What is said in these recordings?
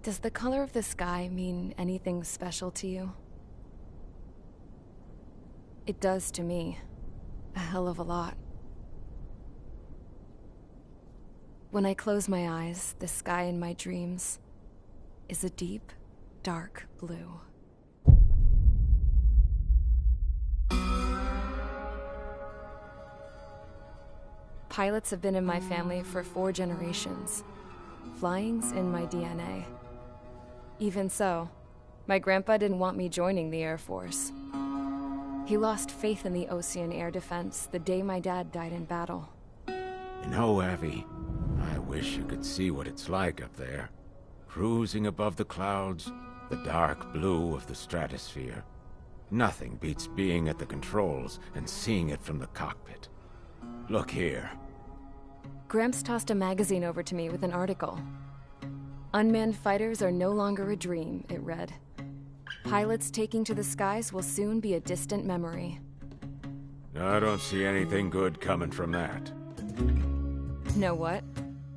Does the color of the sky mean anything special to you? It does to me. A hell of a lot. When I close my eyes, the sky in my dreams is a deep, dark blue. Pilots have been in my family for 4 generations. Flying's in my DNA. Even so, my grandpa didn't want me joining the Air Force. He lost faith in the Ocean Air Defense the day my dad died in battle. You know, Abby, I wish you could see what it's like up there. Cruising above the clouds, the dark blue of the stratosphere. Nothing beats being at the controls and seeing it from the cockpit. Look here. Gramps tossed a magazine over to me with an article. Unmanned fighters are no longer a dream, it read. Pilots taking to the skies will soon be a distant memory. I don't see anything good coming from that. Know what?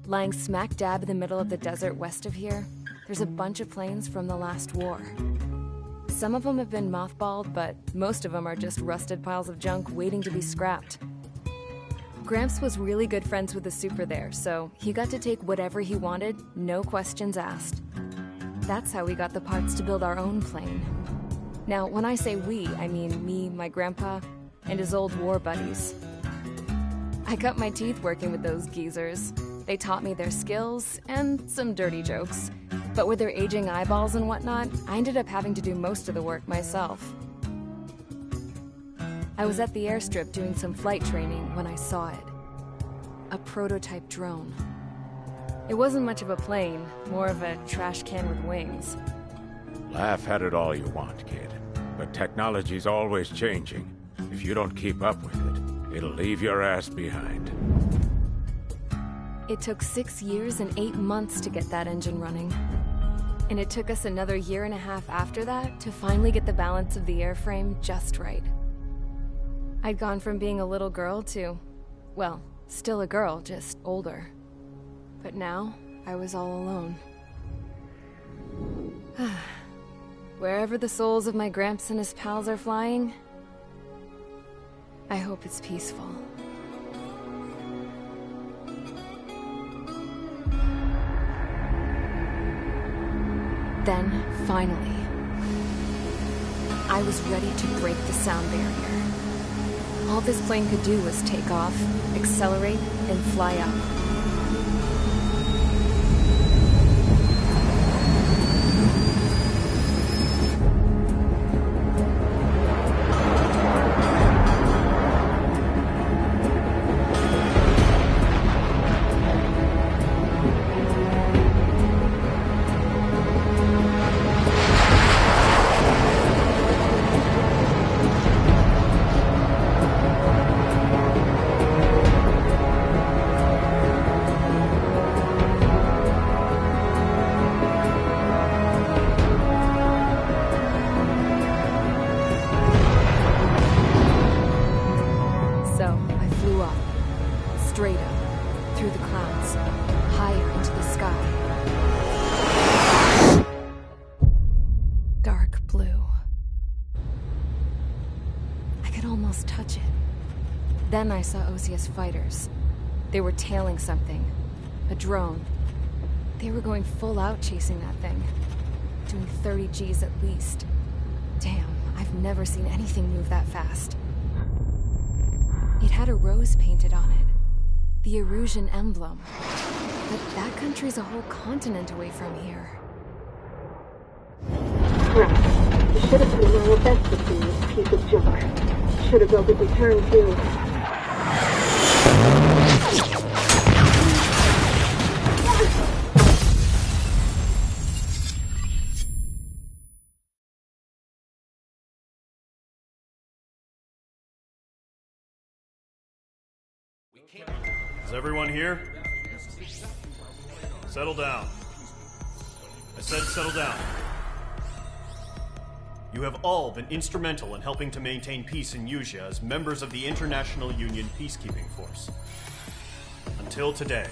Lying smack dab in the middle of the desert west of here, there's a bunch of planes from the last war. Some of them have been mothballed, but most of them are just rusted piles of junk waiting to be scrapped. Gramps was really good friends with the super there, so he got to take whatever he wanted, no questions asked. That's how we got the parts to build our own plane. Now, when I say we, I mean me, my grandpa, and his old war buddies. I cut my teeth working with those geezers. They taught me their skills, and some dirty jokes. But with their aging eyeballs and whatnot, I ended up having to do most of the work myself. I was at the airstrip doing some flight training when I saw it. A prototype drone. It wasn't much of a plane, more of a trash can with wings. Laugh at it all you want, kid. But technology's always changing. If you don't keep up with it, it'll leave your ass behind. It took 6 years and 8 months to get that engine running. And it took us another 1.5 years after that to finally get the balance of the airframe just right. I'd gone from being a little girl to, well, still a girl, just older. But now, I was all alone. Wherever the souls of my Gramps and his pals are flying, I hope it's peaceful. Then, finally, I was ready to break the sound barrier. All this plane could do was take off, accelerate, and fly up. Straight up, through the clouds, higher into the sky. Dark blue. I could almost touch it. Then I saw Osius fighters. They were tailing something. A drone. They were going full out chasing that thing. Doing 30 Gs at least. Damn, I've never seen anything move that fast. It had a rose painted on it. The Erusian emblem. But that country's a whole continent away from here. Crap. You should have been more invested in this piece of junk. Should have built a return too. Is everyone here? Settle down. I said settle down. You have all been instrumental in helping to maintain peace in Usea as members of the International Union Peacekeeping Force. Until today.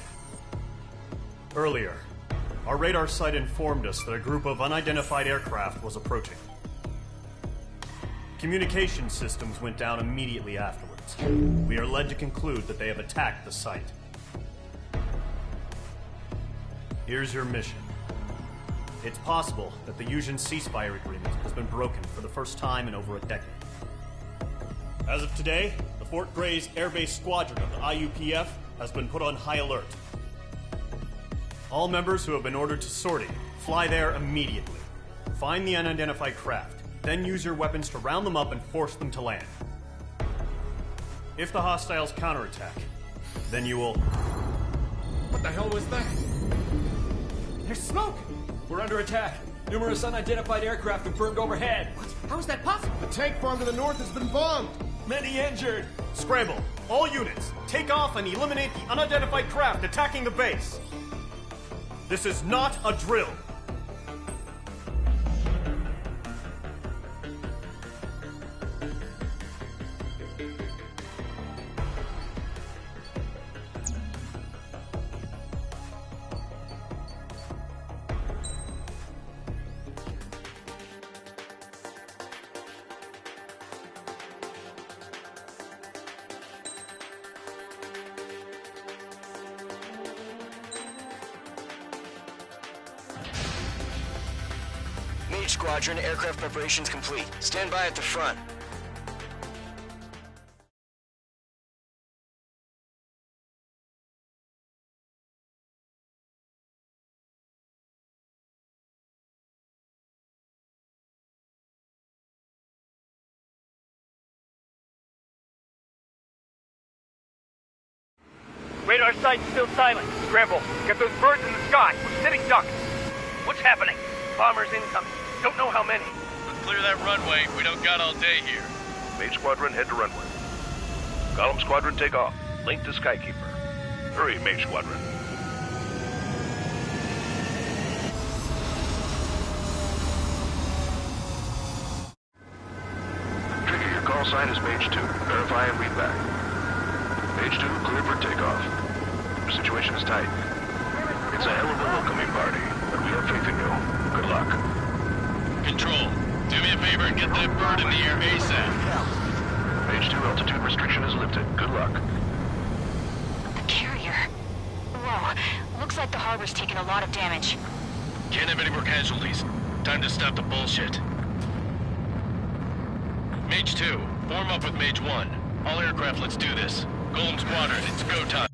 Earlier, Our radar site informed us that a group of unidentified aircraft was approaching. Communication systems went down immediately afterwards. We are led to conclude that they have attacked the site. Here's your mission. It's possible that the Yuuzhan ceasefire agreement has been broken for the first time in over a decade. As of today, the Fort Gray's Air Base Squadron of the IUPF has been put on high alert. All members who have been ordered to sortie, fly there immediately. Find the unidentified craft, then use your weapons to round them up and force them to land. If the hostiles counterattack, then you will... What the hell was that? There's smoke! We're under attack. Numerous unidentified aircraft confirmed overhead. What? How is that possible? The tank farm to the north has been bombed. Many injured. Scramble! All units, take off and eliminate the unidentified craft attacking the base! This is not a drill! Mage Squadron, aircraft preparations complete. Stand by at the front. Radar site's still silent. Scramble. Get those birds in the sky. We're sitting ducks. What's happening? Bombers incoming. Don't know how many. Let's clear that runway. We don't got all day here. Mage Squadron, head to runway. Column Squadron, take off. Link to Skykeeper. Hurry, Mage Squadron. Trigger, your call sign is Mage 2. Verify and read back. Mage 2, clear for takeoff. The situation is tight. It's a hell of a welcoming party, but we have faith in you. Good luck. Control, do me a favor and get that bird in the air ASAP. Mage 2, altitude restriction is lifted. Good luck. The carrier. Whoa. Looks like the harbor's taken a lot of damage. Can't have any more casualties. Time to stop the bullshit. Mage 2, form up with Mage 1. All aircraft, let's do this. Golem Squadron, it's go time.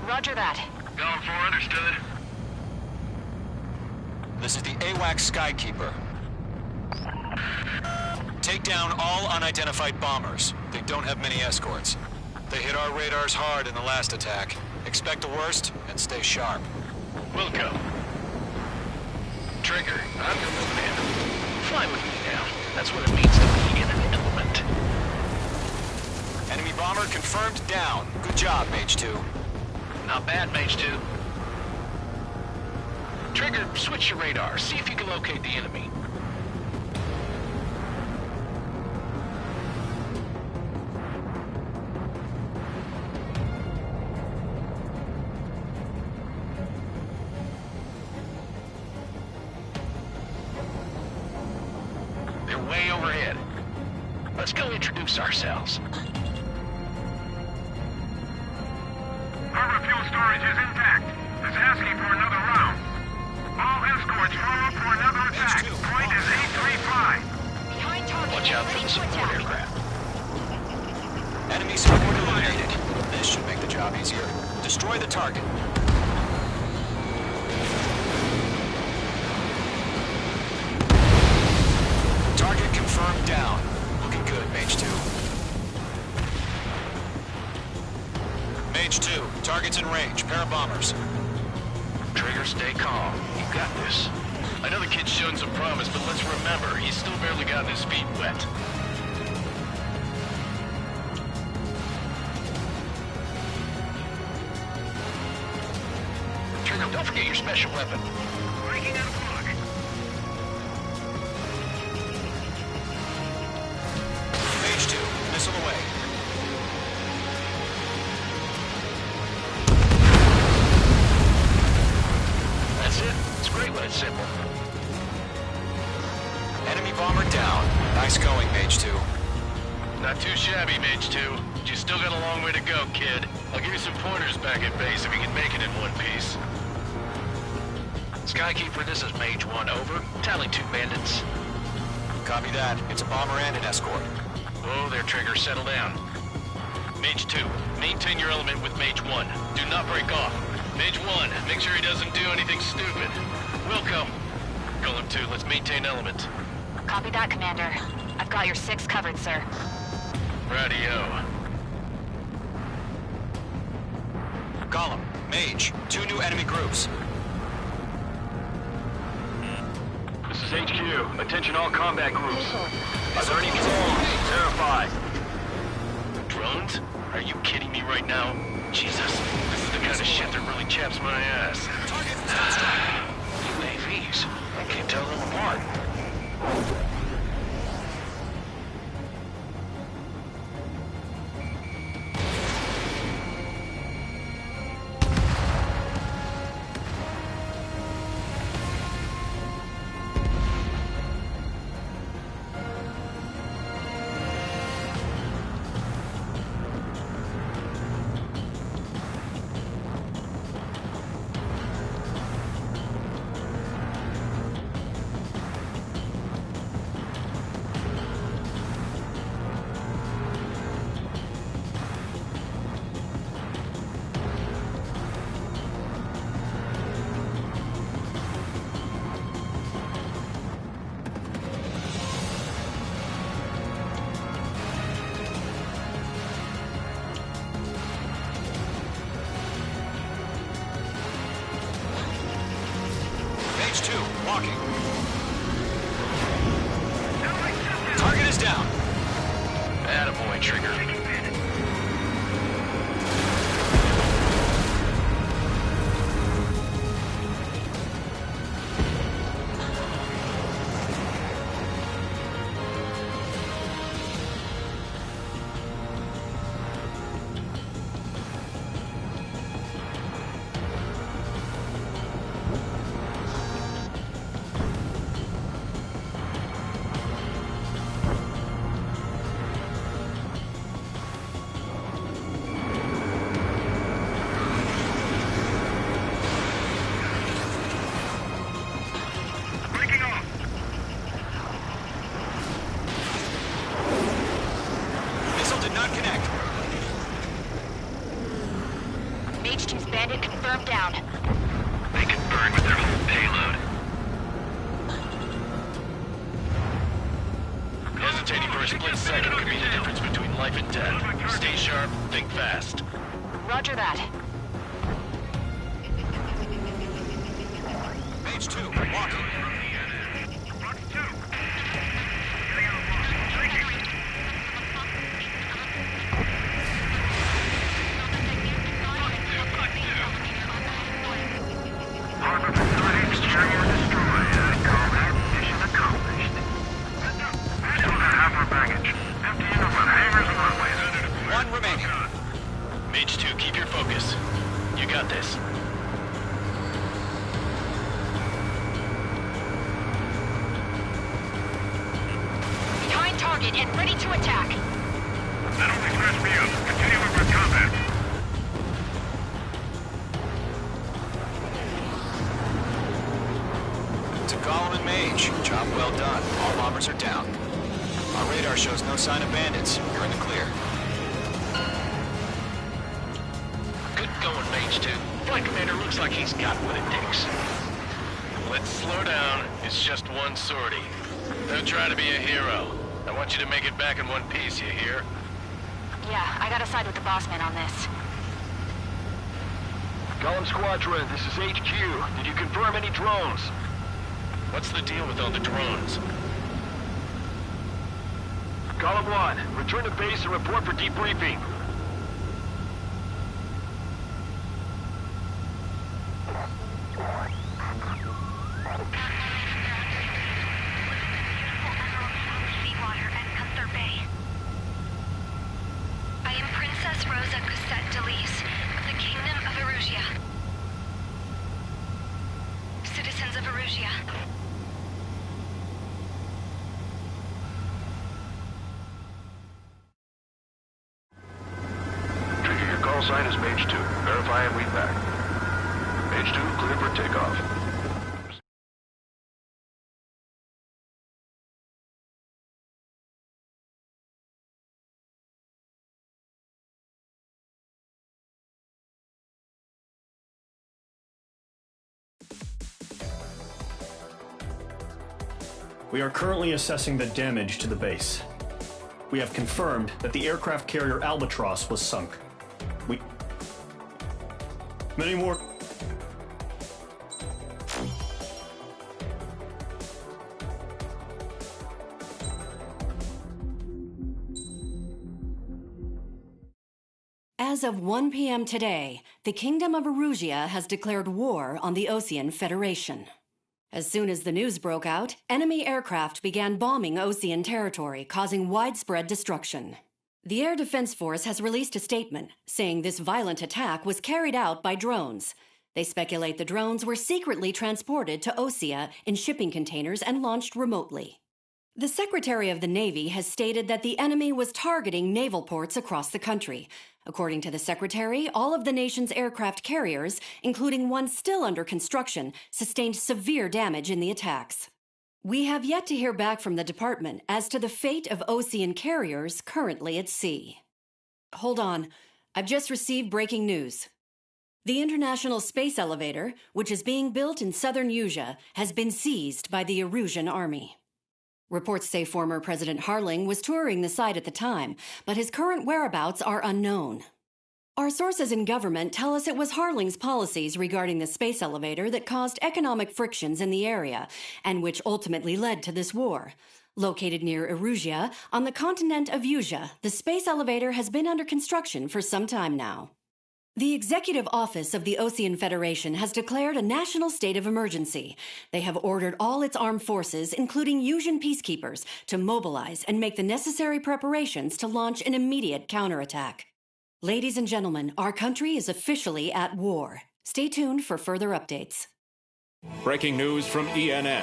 Roger that. Going for understood. This is the AWAC Skykeeper. Take down all unidentified bombers. They don't have many escorts. They hit our radars hard in the last attack. Expect the worst and stay sharp. We'll go. Trigger, I'm your man. Fly with me now. That's what it means to be in an element. Enemy bomber confirmed down. Good job, Mage 2. Not bad, Mage 2. Trigger, switch your radar. See if you can locate the enemy. They're way overhead. Let's go introduce ourselves. Harbor fuel storage is intact. It's asking for another round. All escorts form up for another attack. Point is 835. Behind target. Watch out for the support aircraft. Enemy support eliminated. This should make the job easier. Destroy the target. Target confirmed down. Looking good, Mage 2. Mage 2, target's in range. Pair of bombers. Trigger, stay calm. You got this. I know the kid's shown some promise, but let's remember, he's still barely gotten his feet wet. Don't forget your special weapon. Breaking out of luck. Mage 2, missile away. That's it. It's great when it's simple. Enemy bomber down. Nice going, Mage 2. Not too shabby, Mage 2. But you still got a long way to go, kid. I'll give you some pointers back at base if you can make it in one piece. Skykeeper, this is Mage 1, over. Tally 2 bandits. Copy that. It's a bomber and an escort. Whoa there, Trigger. Settle down. Mage 2, maintain your element with Mage 1. Do not break off. Mage 1, make sure he doesn't do anything stupid. Wilco. Golem 2, let's maintain element. Copy that, Commander. I've got your 6 covered, sir. Radio. Column, Mage, 2 new enemy groups. This is HQ. Attention all combat groups. Are there any drones? Verify. Drones? Are you kidding me right now? Jesus, this is the kind of shit that really chaps my ass. UAVs. I can't tell them apart. Mage 2, walking. Target is down. Attaboy, Trigger. Mage 2's bandit confirmed down. They can burn with their whole payload. Hesitating for a split second could be the difference between life and death. Stay sharp, think fast. Roger that. Mage 2, walking. One remaining. Mage 2, keep your focus. You got this. Behind target and ready to attack. That only scratched me up. Continuing with combat. To Golem and Mage, job well done. All bombers are down. Our radar shows no sign of bandits. You're in the clear. Good going, Mage 2. Flight Commander looks like he's got what it takes. Let's slow down. It's just one sortie. Don't try to be a hero. I want you to make it back in one piece, you hear? Yeah, I gotta side with the boss man on this. Golem Squadron, this is HQ. Did you confirm any drones? What's the deal with all the drones? Golem 1, return to base and report for debriefing. Cassette Delise, the Kingdom of Erusia. Citizens of Erusia. Trigger, your call sign is Mage 2. Verify and read back. Mage 2, clear for takeoff. We are currently assessing the damage to the base. We have confirmed that the aircraft carrier Albatross was sunk. Many more... As of 1 p.m. today, the Kingdom of Erusia has declared war on the Osean Federation. As soon as the news broke out, enemy aircraft began bombing Osean territory, causing widespread destruction. The Air Defense Force has released a statement saying this violent attack was carried out by drones. They speculate the drones were secretly transported to Osea in shipping containers and launched remotely. The Secretary of the Navy has stated that the enemy was targeting naval ports across the country. According to the Secretary, all of the nation's aircraft carriers, including one still under construction, sustained severe damage in the attacks. We have yet to hear back from the department as to the fate of Osean carriers currently at sea. Hold on. I've just received breaking news. The International Space Elevator, which is being built in southern Usea, has been seized by the Erusian Army. Reports say former President Harling was touring the site at the time, but his current whereabouts are unknown. Our sources in government tell us it was Harling's policies regarding the space elevator that caused economic frictions in the area, and which ultimately led to this war. Located near Erusia, on the continent of Usea, the space elevator has been under construction for some time now. The Executive Office of the Osean Federation has declared a national state of emergency. They have ordered all its armed forces, including Usian peacekeepers, to mobilize and make the necessary preparations to launch an immediate counterattack. Ladies and gentlemen, our country is officially at war. Stay tuned for further updates. Breaking news from ENN.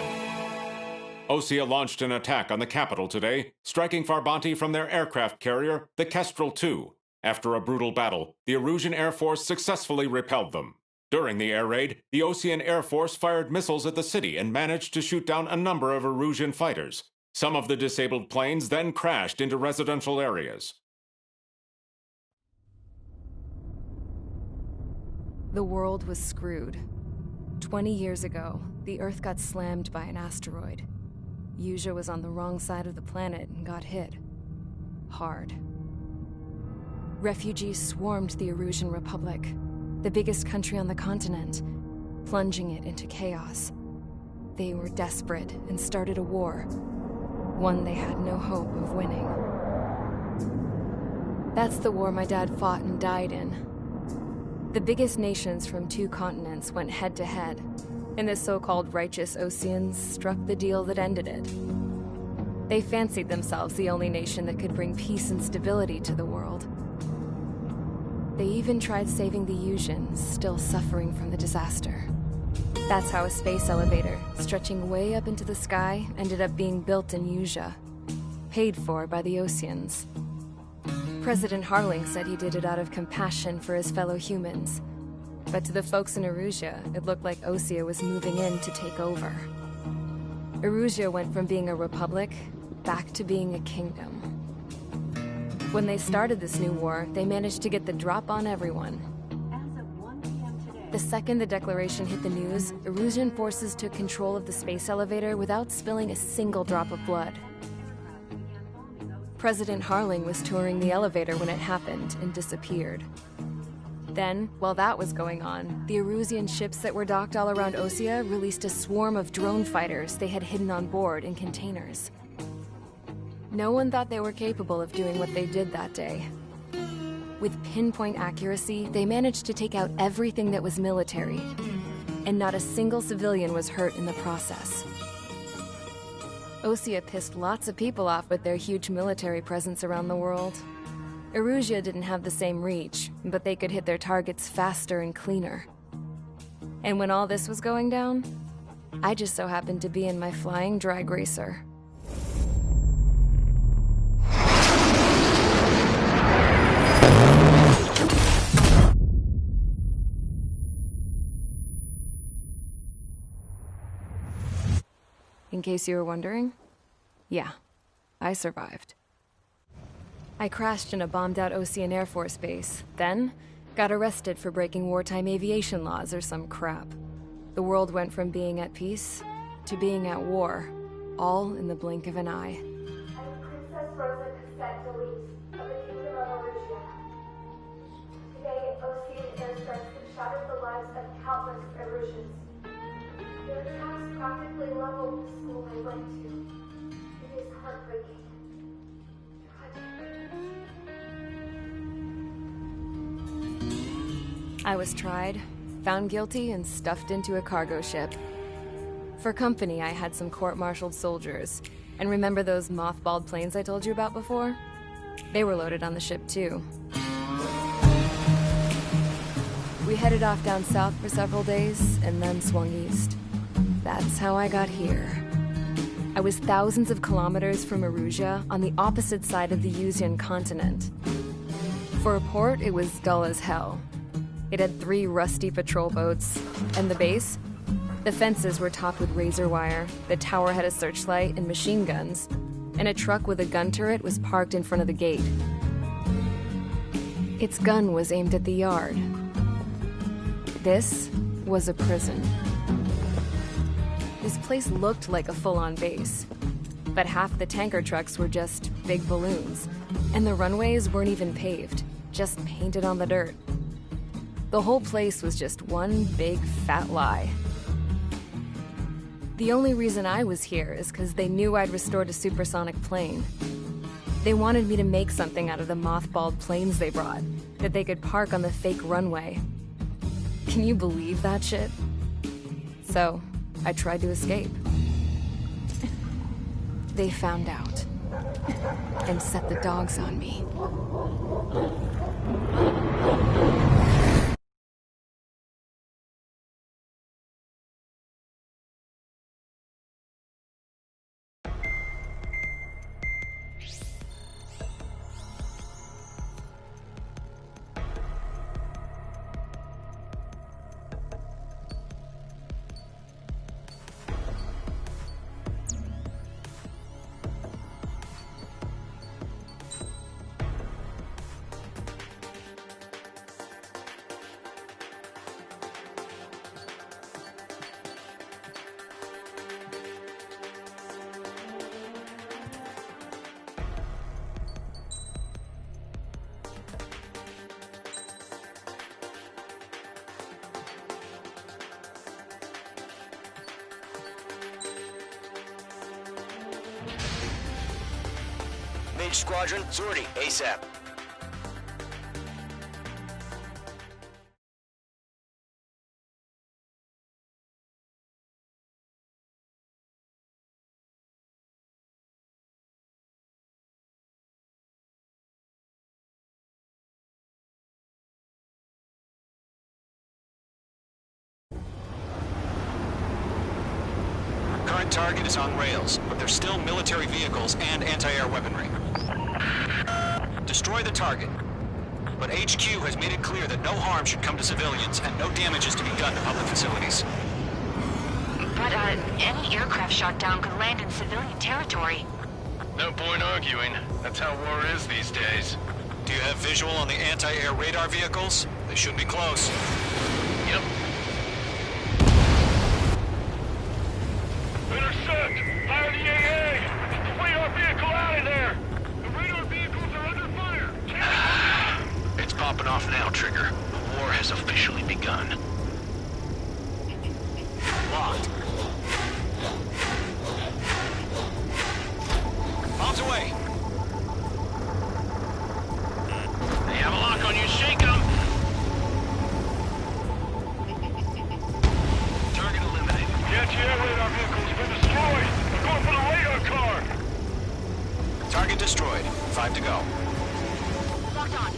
Osea launched an attack on the capital today, striking Farbanti from their aircraft carrier, the Kestrel II. After a brutal battle, the Erusian Air Force successfully repelled them. During the air raid, the Osean Air Force fired missiles at the city and managed to shoot down a number of Erusian fighters. Some of the disabled planes then crashed into residential areas. The world was screwed. 20 years ago, the Earth got slammed by an asteroid. Usea was on the wrong side of the planet and got hit. Hard. Refugees swarmed the Erusian Republic, the biggest country on the continent, plunging it into chaos. They were desperate and started a war, one they had no hope of winning. That's the war my dad fought and died in. The biggest nations from 2 continents went head-to-head, and the so-called righteous Oseans struck the deal that ended it. They fancied themselves the only nation that could bring peace and stability to the world. They even tried saving the Usians, still suffering from the disaster. That's how a space elevator, stretching way up into the sky, ended up being built in Usea, paid for by the Oseans. President Harling said he did it out of compassion for his fellow humans. But to the folks in Erusia, it looked like Osea was moving in to take over. Erusia went from being a republic back to being a kingdom. When they started this new war, they managed to get the drop on everyone. The second the declaration hit the news, Erusian forces took control of the space elevator without spilling a single drop of blood. President Harling was touring the elevator when it happened and disappeared. Then, while that was going on, the Erusian ships that were docked all around Osea released a swarm of drone fighters they had hidden on board in containers. No one thought they were capable of doing what they did that day. With pinpoint accuracy, they managed to take out everything that was military, and not a single civilian was hurt in the process. Osea pissed lots of people off with their huge military presence around the world. Erusia didn't have the same reach, but they could hit their targets faster and cleaner. And when all this was going down, I just so happened to be in my flying drag racer. In case you were wondering, yeah, I survived. I crashed in a bombed-out Ocean Air Force base, then got arrested for breaking wartime aviation laws or some crap. The world went from being at peace to being at war, all in the blink of an eye. I'm Princess Rosa Cassette Delete of the Kingdom of Erusia. Today, Ocean airstrikes have shattered the lives of countless Erusians. Their attacks practically leveled the school I went to. It is heartbreaking. I was tried, found guilty, and stuffed into a cargo ship. For company, I had some court-martialed soldiers. And remember those mothballed planes I told you about before? They were loaded on the ship, too. We headed off down south for several days, and then swung east. That's how I got here. I was thousands of kilometers from Erusia, on the opposite side of the Yuzian continent. For a port, it was dull as hell. It had 3 rusty patrol boats, and the base? The fences were topped with razor wire, the tower had a searchlight and machine guns, and a truck with a gun turret was parked in front of the gate. Its gun was aimed at the yard. This was a prison. This place looked like a full-on base, but half the tanker trucks were just big balloons, and the runways weren't even paved, just painted on the dirt. The whole place was just one big fat lie. The only reason I was here is because they knew I'd restored a supersonic plane. They wanted me to make something out of the mothballed planes they brought, that they could park on the fake runway. Can you believe that shit? So, I tried to escape. They found out, and set the dogs on me. Mage Squadron, sortie, ASAP. Current target is on rails, but there's still military vehicles and anti-air weaponry. Destroy the target. But HQ has made it clear that no harm should come to civilians and no damage is to be done to public facilities. But, any aircraft shot down could land in civilian territory. No point arguing. That's how war is these days. Do you have visual on the anti-air radar vehicles? They should be close. Yep. Intercept! Fire the AA! Flee our vehicle out of there! The radar vehicles are under fire! It's popping off now, Trigger. The war has officially begun. Locked. Bombs away! They have a lock on you, shake them! Target eliminated. The anti-air radar vehicle's been destroyed! We're going for the radar car! Target destroyed. 5 to go. Locked on.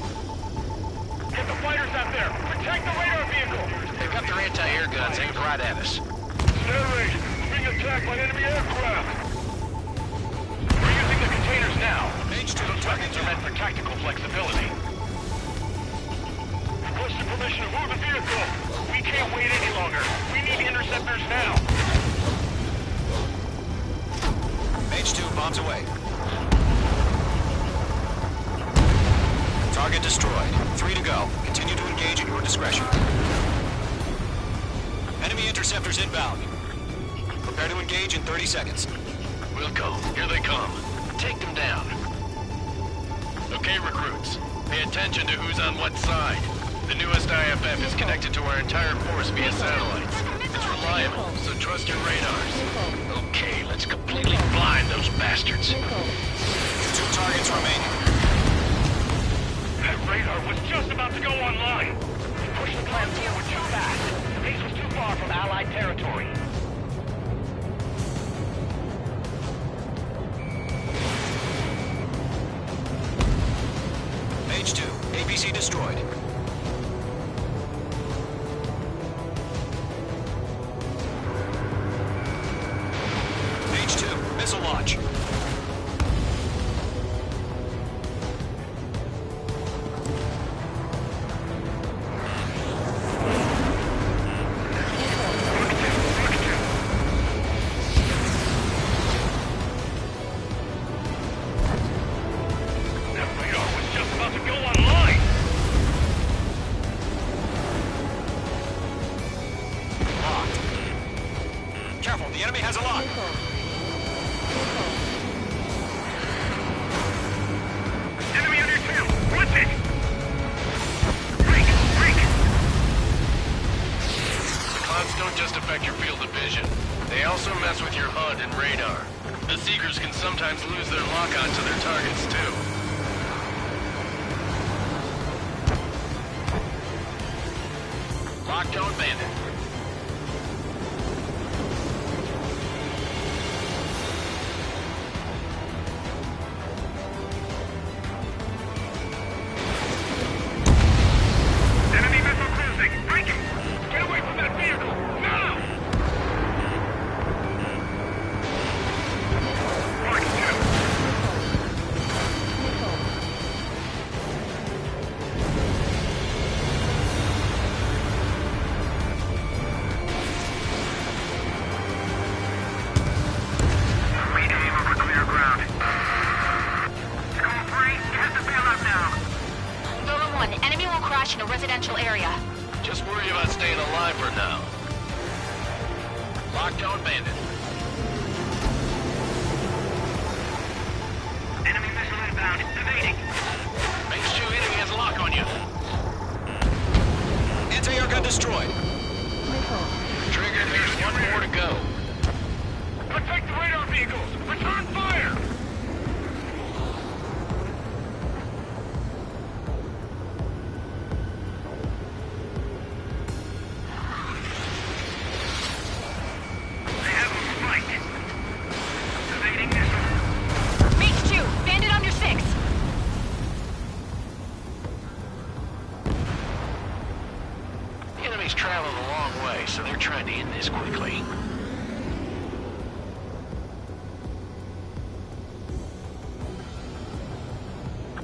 Get the fighters out there! Protect the radar vehicle! They've got their anti-air guns aimed right at us. Narrate! Being attacked by enemy aircraft! We're using the containers now. Those weapons are meant for tactical flexibility. Requesting permission to move the vehicle! We can't wait any longer. We need interceptors now. Mage 2, bombs away. Target destroyed. 3 to go. Continue to engage at your discretion. Enemy interceptors inbound. Prepare to engage in 30 seconds. We'll go. Here they come. Take them down. Okay, recruits. Pay attention to who's on what side. The newest IFF is connected to our entire force via satellites. It's reliable, so trust your radars. Okay, let's completely blind those bastards. 2 targets remaining. That radar was just about to go online. We pushed the plan forward too fast. The base was too far from Allied territory. Mage 2, ABC destroyed. Mage 2, missile launch. Careful, the enemy has a lock. Enemy on your tail! Watch it! Break! Break! The clouds don't just affect your field of vision. They also mess with your HUD and radar. The Seekers can sometimes lose their lock-on to their targets, too. Lockdown bandit. Enemy missile cruising! Break it! Get away from that vehicle! Now! Mark 2. We aim over clear ground. School 3, you have to bail out now. Nolan 1, enemy will crash in a residential area. Just worry about staying alive for now. Lockdown bandit. Enemy missile inbound. Evading. Make sure enemy has a lock on you. Anti-air gun destroyed. Trigger, there's one more to go. Protect the radar vehicles! Return fire! They have a spike. Evading missile. Mage 2, bandit under 6. The enemy's traveling a long way, so they're trying to end this quickly.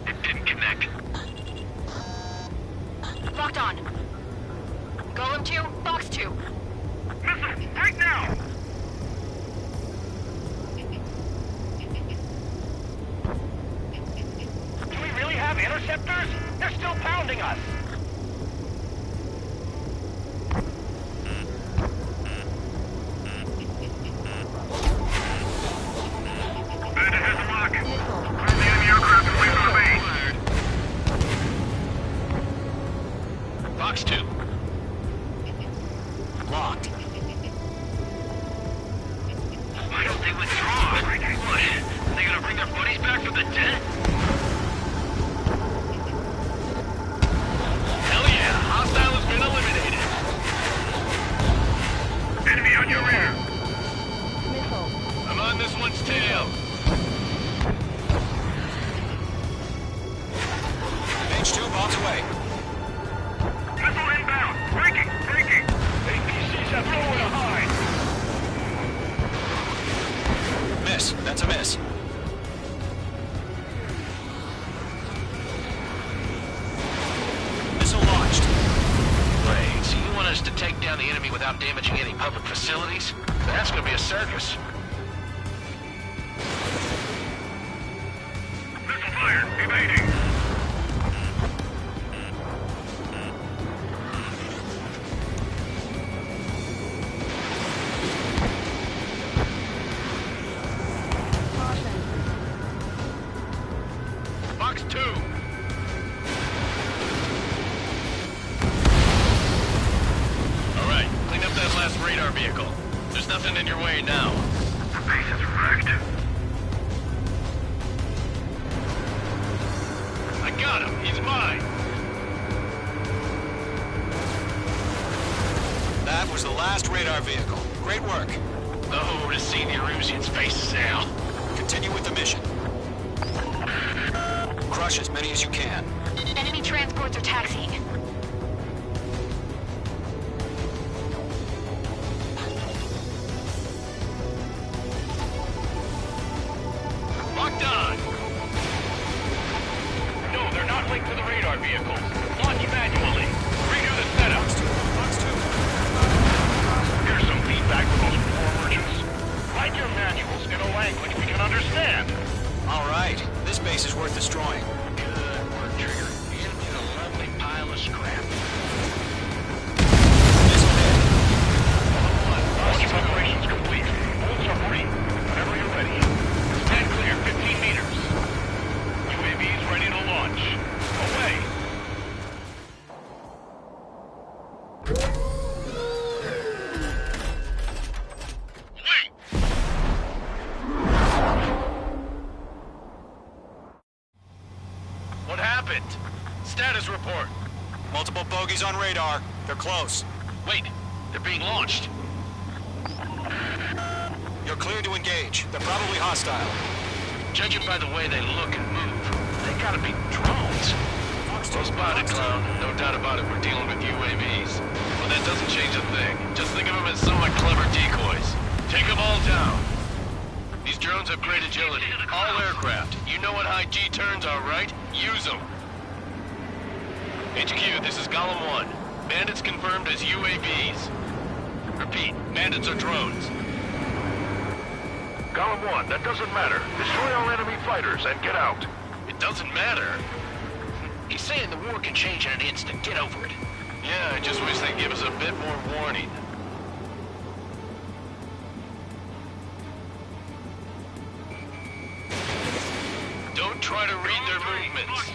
It didn't connect. Locked on. Golem 2, box 2. Missile, right now! Do we really have interceptors? They're still pounding us! Bandit has a lock. Clear the enemy aircraft away from the base. Box 2. Locked. Why don't they withdraw? What? Are they gonna bring their buddies back from the dead? Hell yeah, hostile has been eliminated. Enemy on your rear. I'm on this one's tail. H2, bombs away. Missile inbound. Breaking. APCs have nowhere to hide. Miss. That's a miss. Missile launched. Wait, so you want us to take down the enemy without damaging any public facilities? That's gonna be a circus. Missile fired. Evading. Fox 2. Alright, clean up that last radar vehicle. There's nothing in your way now. The base is wrecked. I got him. He's mine. That was the last radar vehicle. Great work. Oh, to see the Erusian faces now. Continue with the mission. Crush as many as you can. Enemy transports are taxiing. Locked on. No, they're not linked to the radar vehicles. Launch manually. Redo the setup. Fox 2. Here's some feedback from those poor merchants. Write your manuals in a language we can understand. All right. This base is worth destroying. Good work, Trigger. The enemy's a lovely pile of scrap. Missile hit. Launch preparations complete. Bolts are free. Whenever you're ready. Stand clear 15 meters. UAVs ready to launch. Away. Wait! What happened? Status report. Multiple bogies on radar. They're close. Wait, they're being launched. You're clear to engage. They're probably hostile. Judging by the way they look and move, they gotta be drones. Well spotted, clown. No doubt about it, we're dealing with UAVs. But that doesn't change a thing. Just think of them as somewhat clever decoys. Take them all down. These drones have great agility. All aircraft. You know what high G turns are, right? Use them. HQ, this is Golem 1. Bandits confirmed as UAVs. Repeat, bandits are drones. Golem 1, that doesn't matter. Destroy all enemy fighters and get out. It doesn't matter. He's saying the war can change in an instant. Get over it. Yeah, I just wish they'd give us a bit more warning. Don't try to read their movements.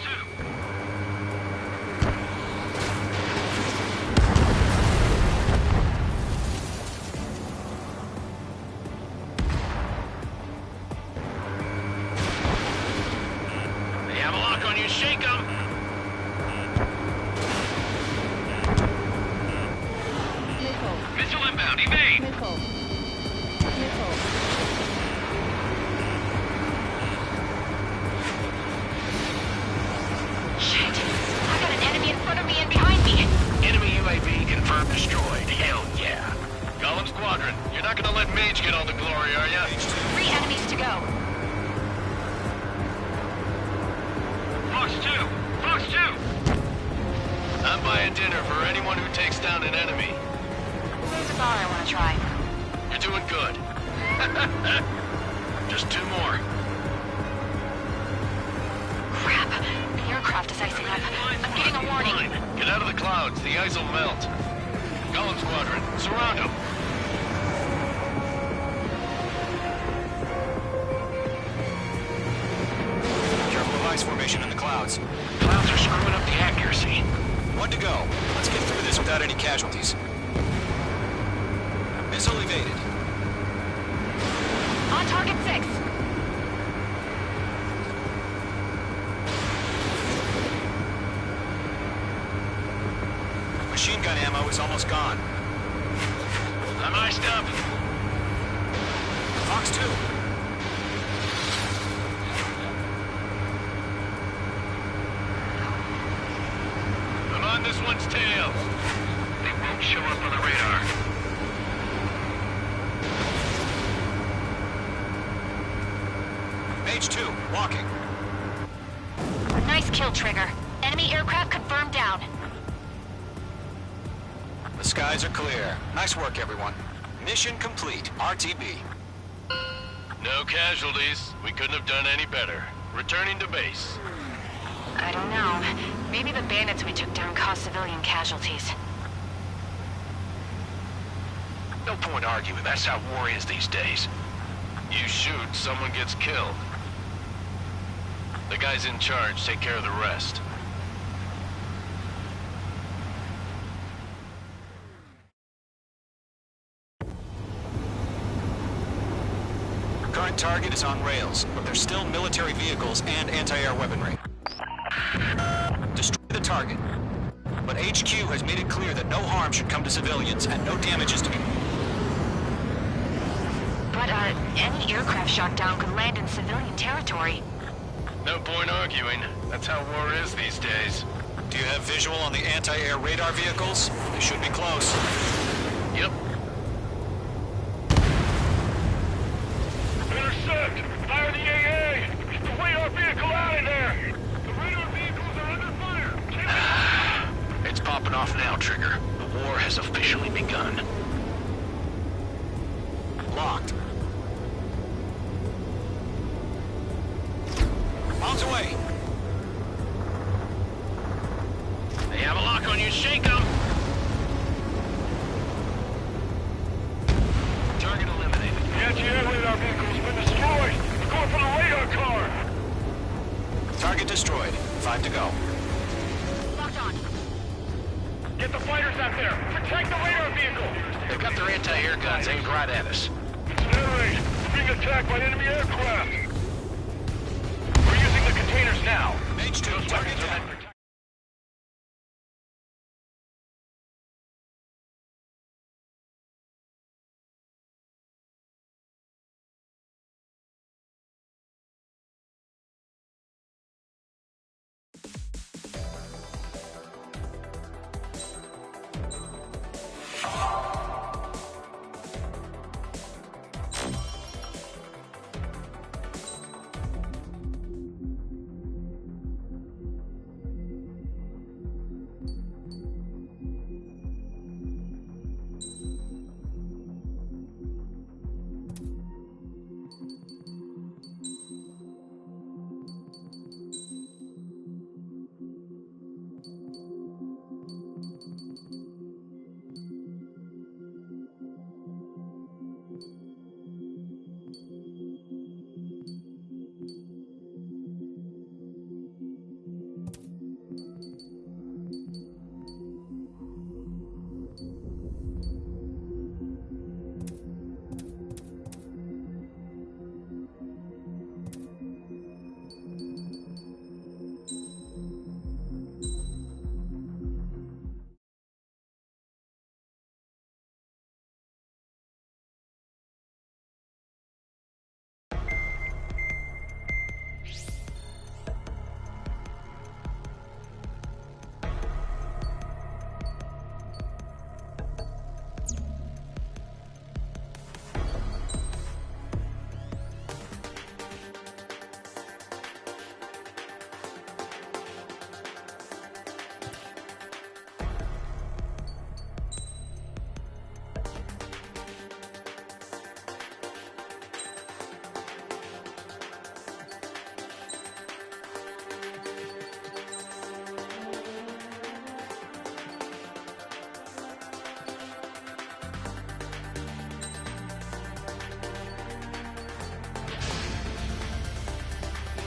They have a lock on you. Shake them. Missile inbound. Evade. Shit! I got an enemy in front of me and behind me. Enemy UAV confirmed destroyed. Hell yeah. Golem Squadron, you're not gonna let Mage get all the glory, are ya? 3 enemies to go. Fox 2! Fox 2! I'm buying dinner for anyone who takes down an enemy. There's a bar I want to try. You're doing good. Just 2 more. Crap. The aircraft is icing up. I'm getting a warning. Fine. Get out of the clouds. The ice will melt. Golem Squadron, surround them. Careful of ice formation in the clouds. Clouds are screwing up the accuracy. 1 to go. Let's get through this without any casualties. Missile evaded. On target 6. Machine gun ammo is almost gone. I'm iced up. Fox 2. on this one's tails. They won't show up on the radar. Mage 2, walking. Nice kill, Trigger. Enemy aircraft confirmed down. The skies are clear. Nice work, everyone. Mission complete. RTB. No casualties. We couldn't have done any better. Returning to base. I don't know. Maybe the bandits we took down caused civilian casualties. No point arguing. That's how war is these days. You shoot, someone gets killed. The guys in charge take care of the rest. Current target is on rails, but there's still military vehicles and anti-air weaponry. Destroy the target. But HQ has made it clear that no harm should come to civilians and no damage is to be... But, any aircraft shot down could land in civilian territory. No point arguing. That's how war is these days. Do you have visual on the anti-air radar vehicles? They should be close. Yep. Intercept! Fire the AA! Get the radar vehicle out of there! The radar vehicles are under fire! It's popping off now, Trigger. The war has officially begun. Locked. Bombs away. They have a lock on you. Shake them. Target eliminated. The anti-air radar vehicle's been destroyed! We're going for the radar car! Target destroyed. 5 to go. Locked on. Get the fighters out there! Protect the radar vehicle! They've got their anti-air guns aimed right at us. It's an air raid! We're being attacked by enemy aircraft! We're using the containers now! Mage 2, target down.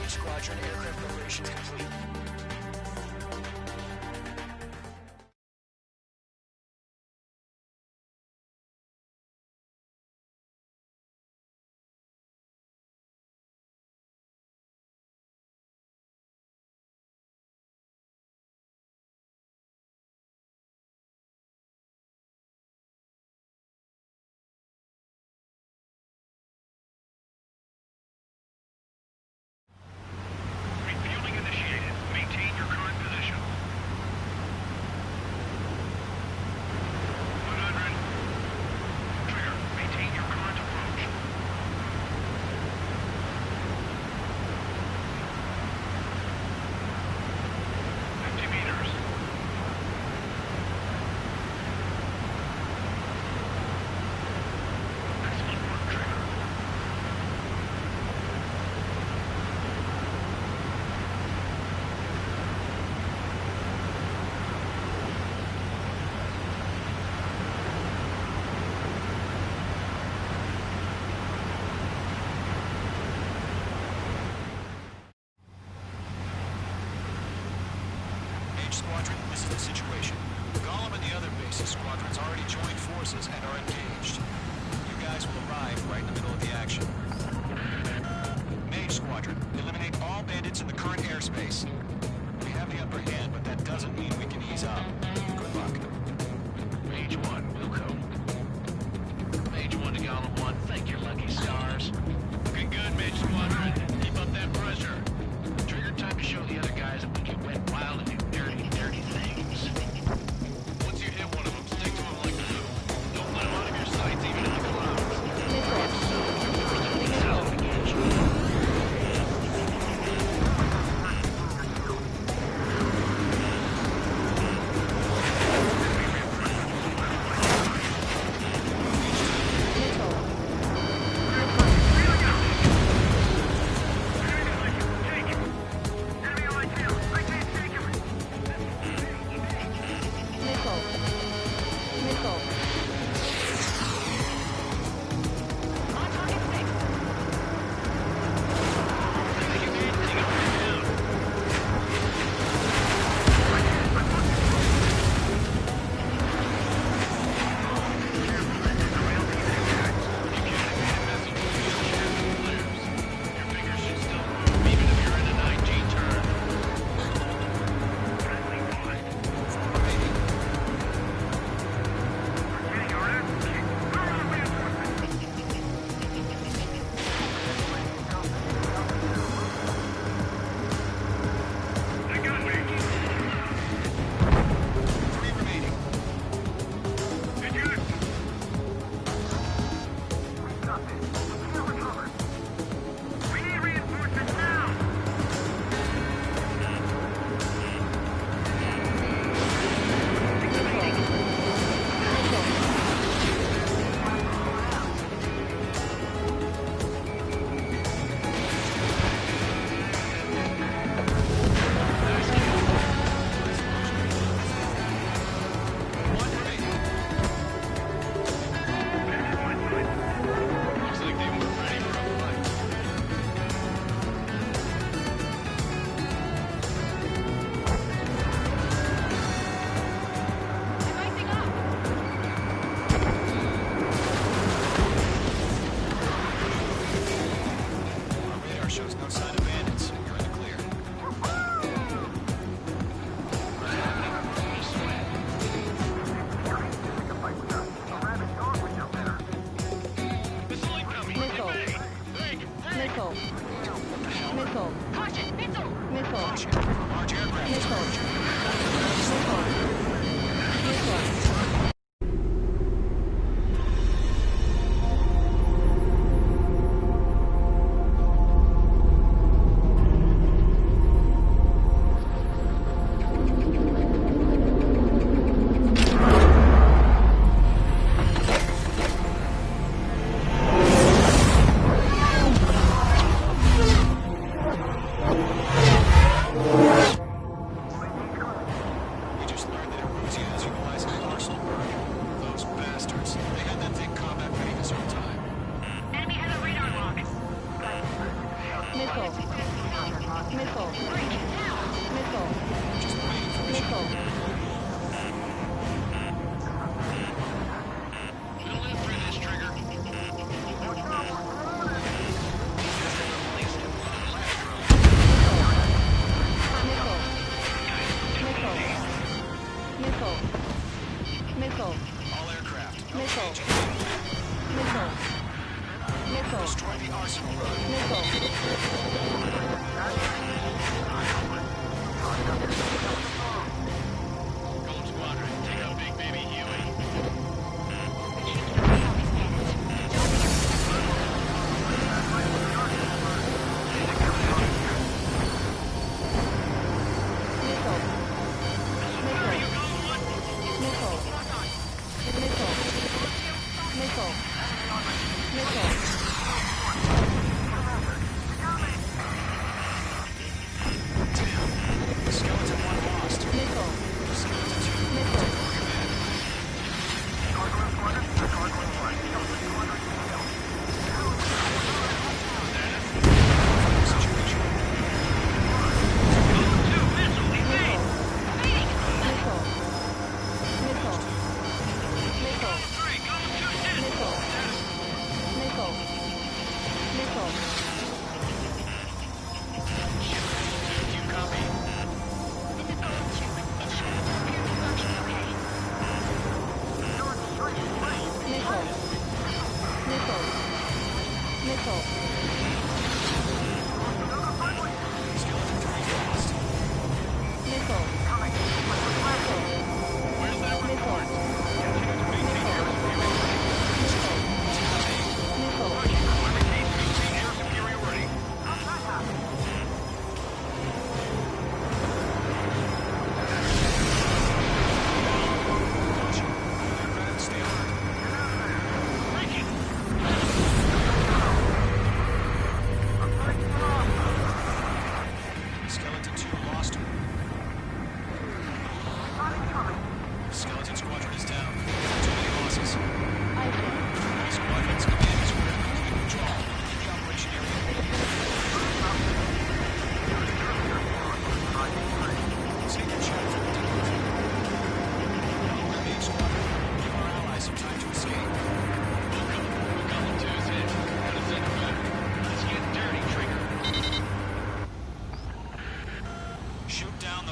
Squadron aircraft preparations complete. Refueling initiated. Mage Squadron, this is the situation. Golem and the other bases squadrons already joined forces and are engaged. You guys will arrive right in the middle of the action. Mage Squadron, eliminate all bandits in the current airspace. We have the upper hand, but that doesn't mean we can ease up. Good luck. Mage 1, Wilco. Mage 1 to Golem 1, thank your lucky stars. Looking good, Mage Squadron. Keep up that pressure. Trigger time to show the other guys that we can wet wild and do dirty, dirty things. Once you hit one of them, stick to them like glue. Don't let them out of your sights, even in the clouds. We just learned that Eruzia is utilizing arsenal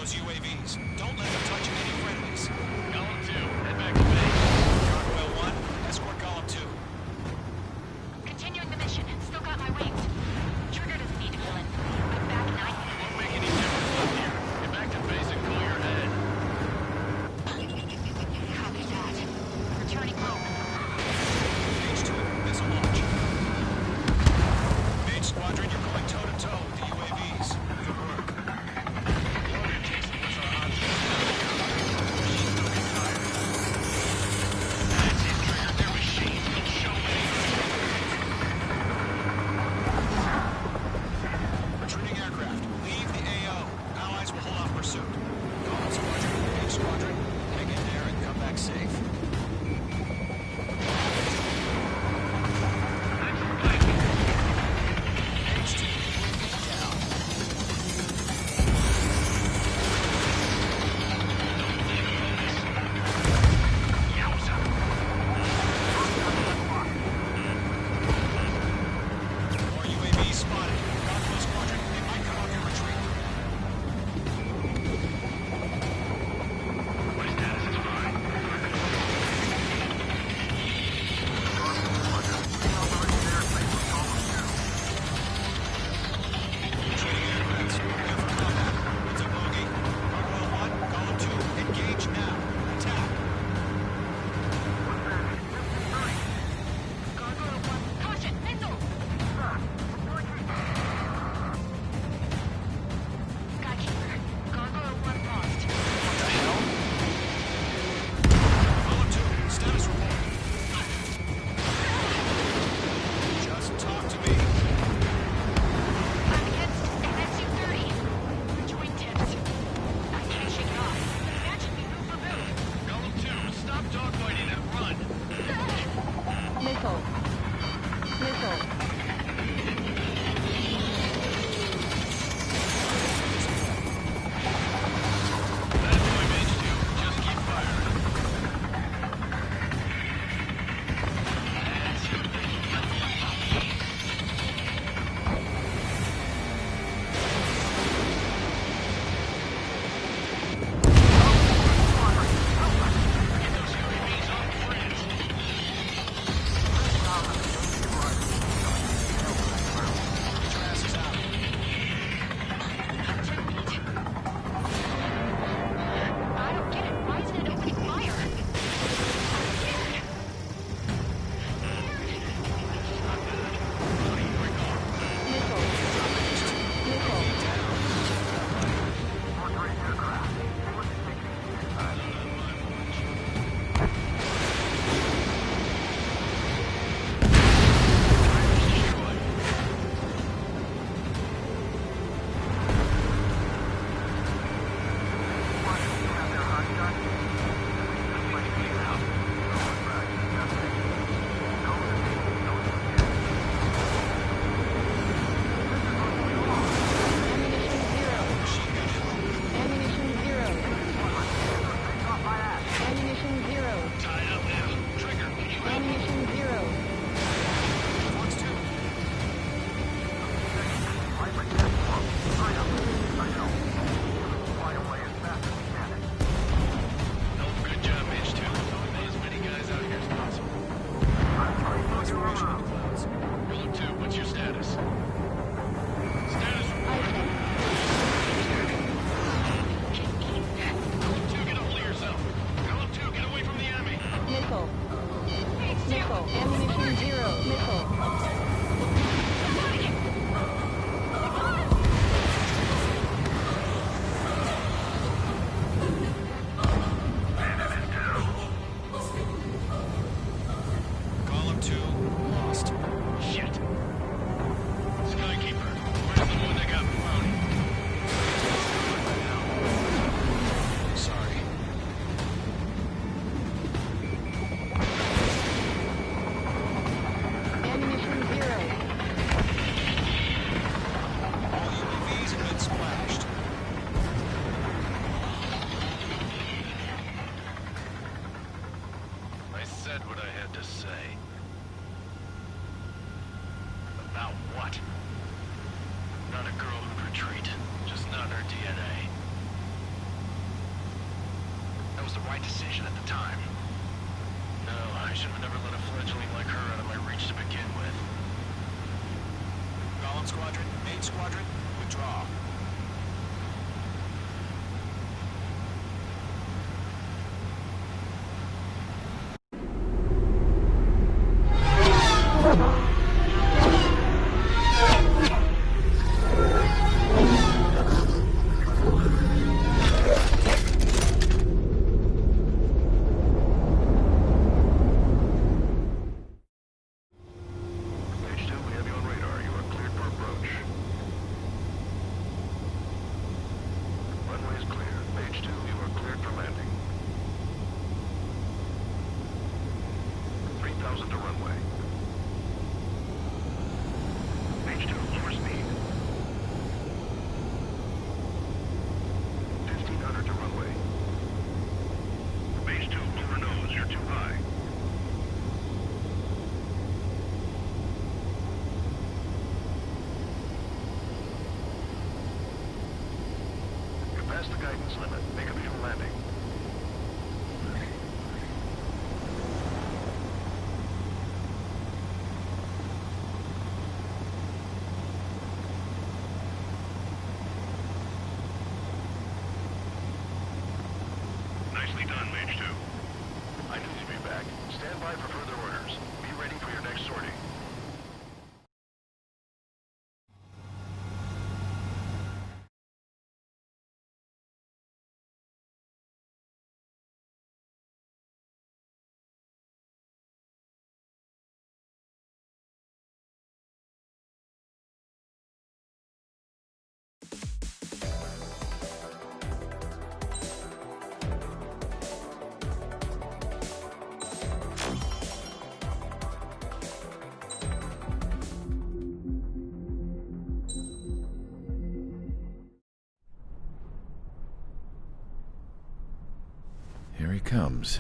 those UAVs. Don't let them touch any friendlies. Golem 2, head back to base. Gargoyle 1, escort Golem 2. Continuing the mission. Still got my wings. Trigger doesn't need to fill in. I'm back in I. It won't make any difference up here. Get back to base and clear your head. Copy that. Returning home. Mage 2, missile launch. Mage Squadron, you're going toe-to-toe with the UAVs. Good work. Logan, Jason, what's our odds? right decision at the time. No, I should have never let a fledgling like her out of my reach to begin with. Golem Squadron, Main Squadron, withdraw. Past the guidance limit. Make a visual landing. Nicely done, Mage 2. I knew you'd be back. Stand by for further orders. Be ready for your next sortie. Here he comes.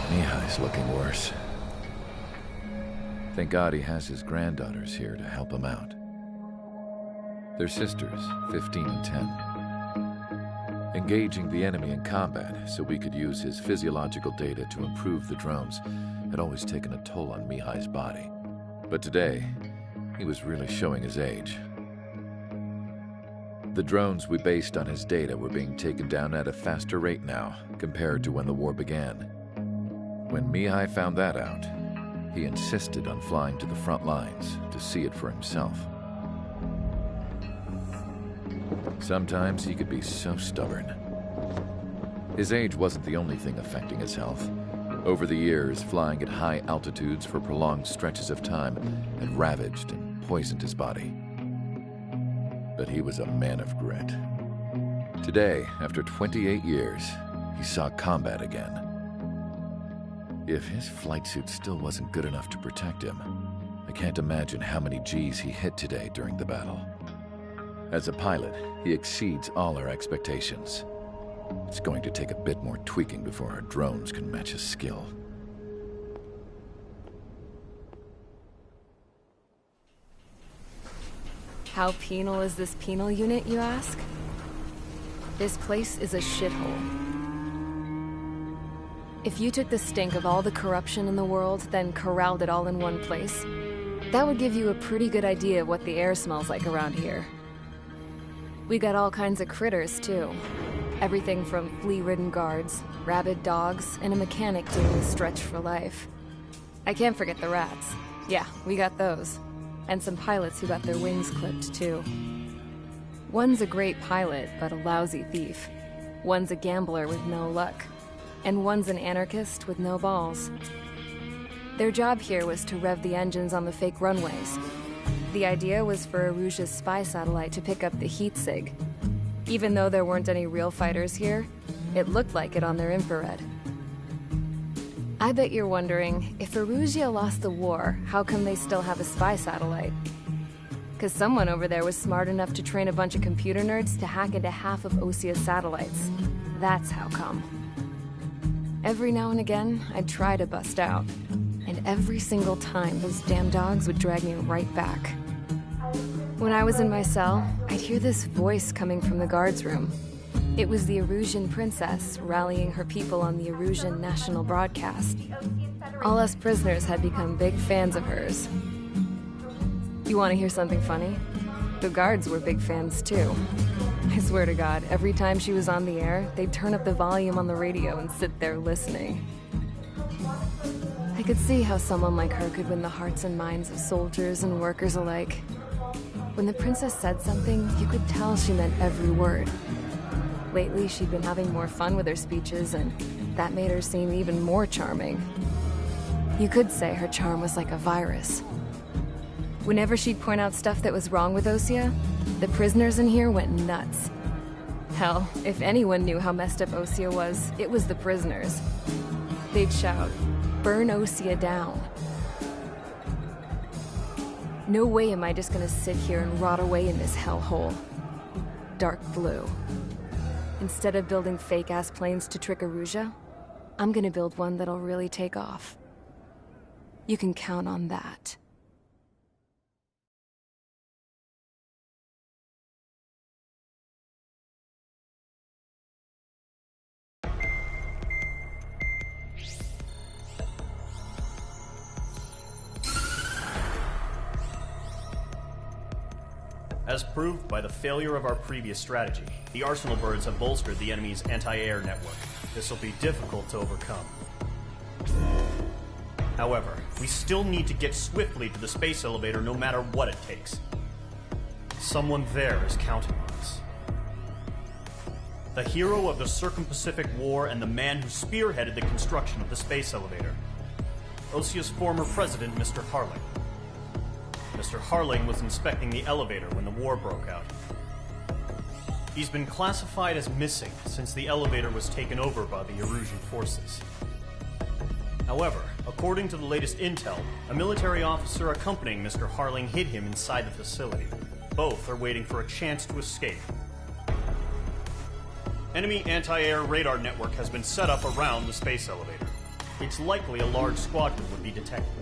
Mihai's looking worse. Thank God he has his granddaughters here to help him out. They're sisters, 15 and 10. Engaging the enemy in combat so we could use his physiological data to improve the drones had always taken a toll on Mihai's body. But today, he was really showing his age. The drones we based on his data were being taken down at a faster rate now compared to when the war began. When Mihai found that out, he insisted on flying to the front lines to see it for himself. Sometimes he could be so stubborn. His age wasn't the only thing affecting his health. Over the years, flying at high altitudes for prolonged stretches of time had ravaged and poisoned his body. But he was a man of grit. Today, after 28 years, he saw combat again. If his flight suit still wasn't good enough to protect him, I can't imagine how many G's he hit today during the battle. As a pilot, he exceeds all our expectations. It's going to take a bit more tweaking before our drones can match his skill. How penal is this penal unit, you ask? This place is a shithole. If you took the stink of all the corruption in the world, then corralled it all in one place, that would give you a pretty good idea of what the air smells like around here. We got all kinds of critters, too. Everything from flea-ridden guards, rabid dogs, and a mechanic doing the stretch for life. I can't forget the rats. Yeah, we got those. And some pilots who got their wings clipped, too. One's a great pilot, but a lousy thief. One's a gambler with no luck. And one's an anarchist with no balls. Their job here was to rev the engines on the fake runways. The idea was for Erusia's spy satellite to pick up the heat sig. Even though there weren't any real fighters here, it looked like it on their infrared. I bet you're wondering, if Erusia lost the war, how come they still have a spy satellite? Because someone over there was smart enough to train a bunch of computer nerds to hack into half of Osia's satellites. That's how come. Every now and again, I'd try to bust out. And And every single time, those damn dogs would drag me right back. When I was in my cell, I'd hear this voice coming from the guards room. It was the Erusian princess rallying her people on the Erusian national broadcast. All us prisoners had become big fans of hers. You want to hear something funny? The guards were big fans too. I swear to God, every time she was on the air, they'd turn up the volume on the radio and sit there listening. I could see how someone like her could win the hearts and minds of soldiers and workers alike. When the princess said something, you could tell she meant every word. Lately, she'd been having more fun with her speeches, and that made her seem even more charming. You could say her charm was like a virus. Whenever she'd point out stuff that was wrong with Osea, the prisoners in here went nuts. Hell, if anyone knew how messed up Osea was, it was the prisoners. They'd shout, "Burn Osea down." No way am I just gonna sit here and rot away in this hellhole. Dark blue. Instead of building fake-ass planes to trick Erusia, I'm gonna build one that'll really take off. You can count on that. As proved by the failure of our previous strategy, the Arsenal birds have bolstered the enemy's anti-air network. This will be difficult to overcome. However, we still need to get swiftly to the space elevator no matter what it takes. Someone there is counting on us. The hero of the Circum-Pacific War and the man who spearheaded the construction of the space elevator. Osea's former president, Mr. Harling. Mr. Harling was inspecting the elevator when the war broke out. He's been classified as missing since the elevator was taken over by the Erusian forces. However, according to the latest intel, a military officer accompanying Mr. Harling hid him inside the facility. Both are waiting for a chance to escape. Enemy anti-air radar network has been set up around the space elevator. It's likely a large squadron would be detected.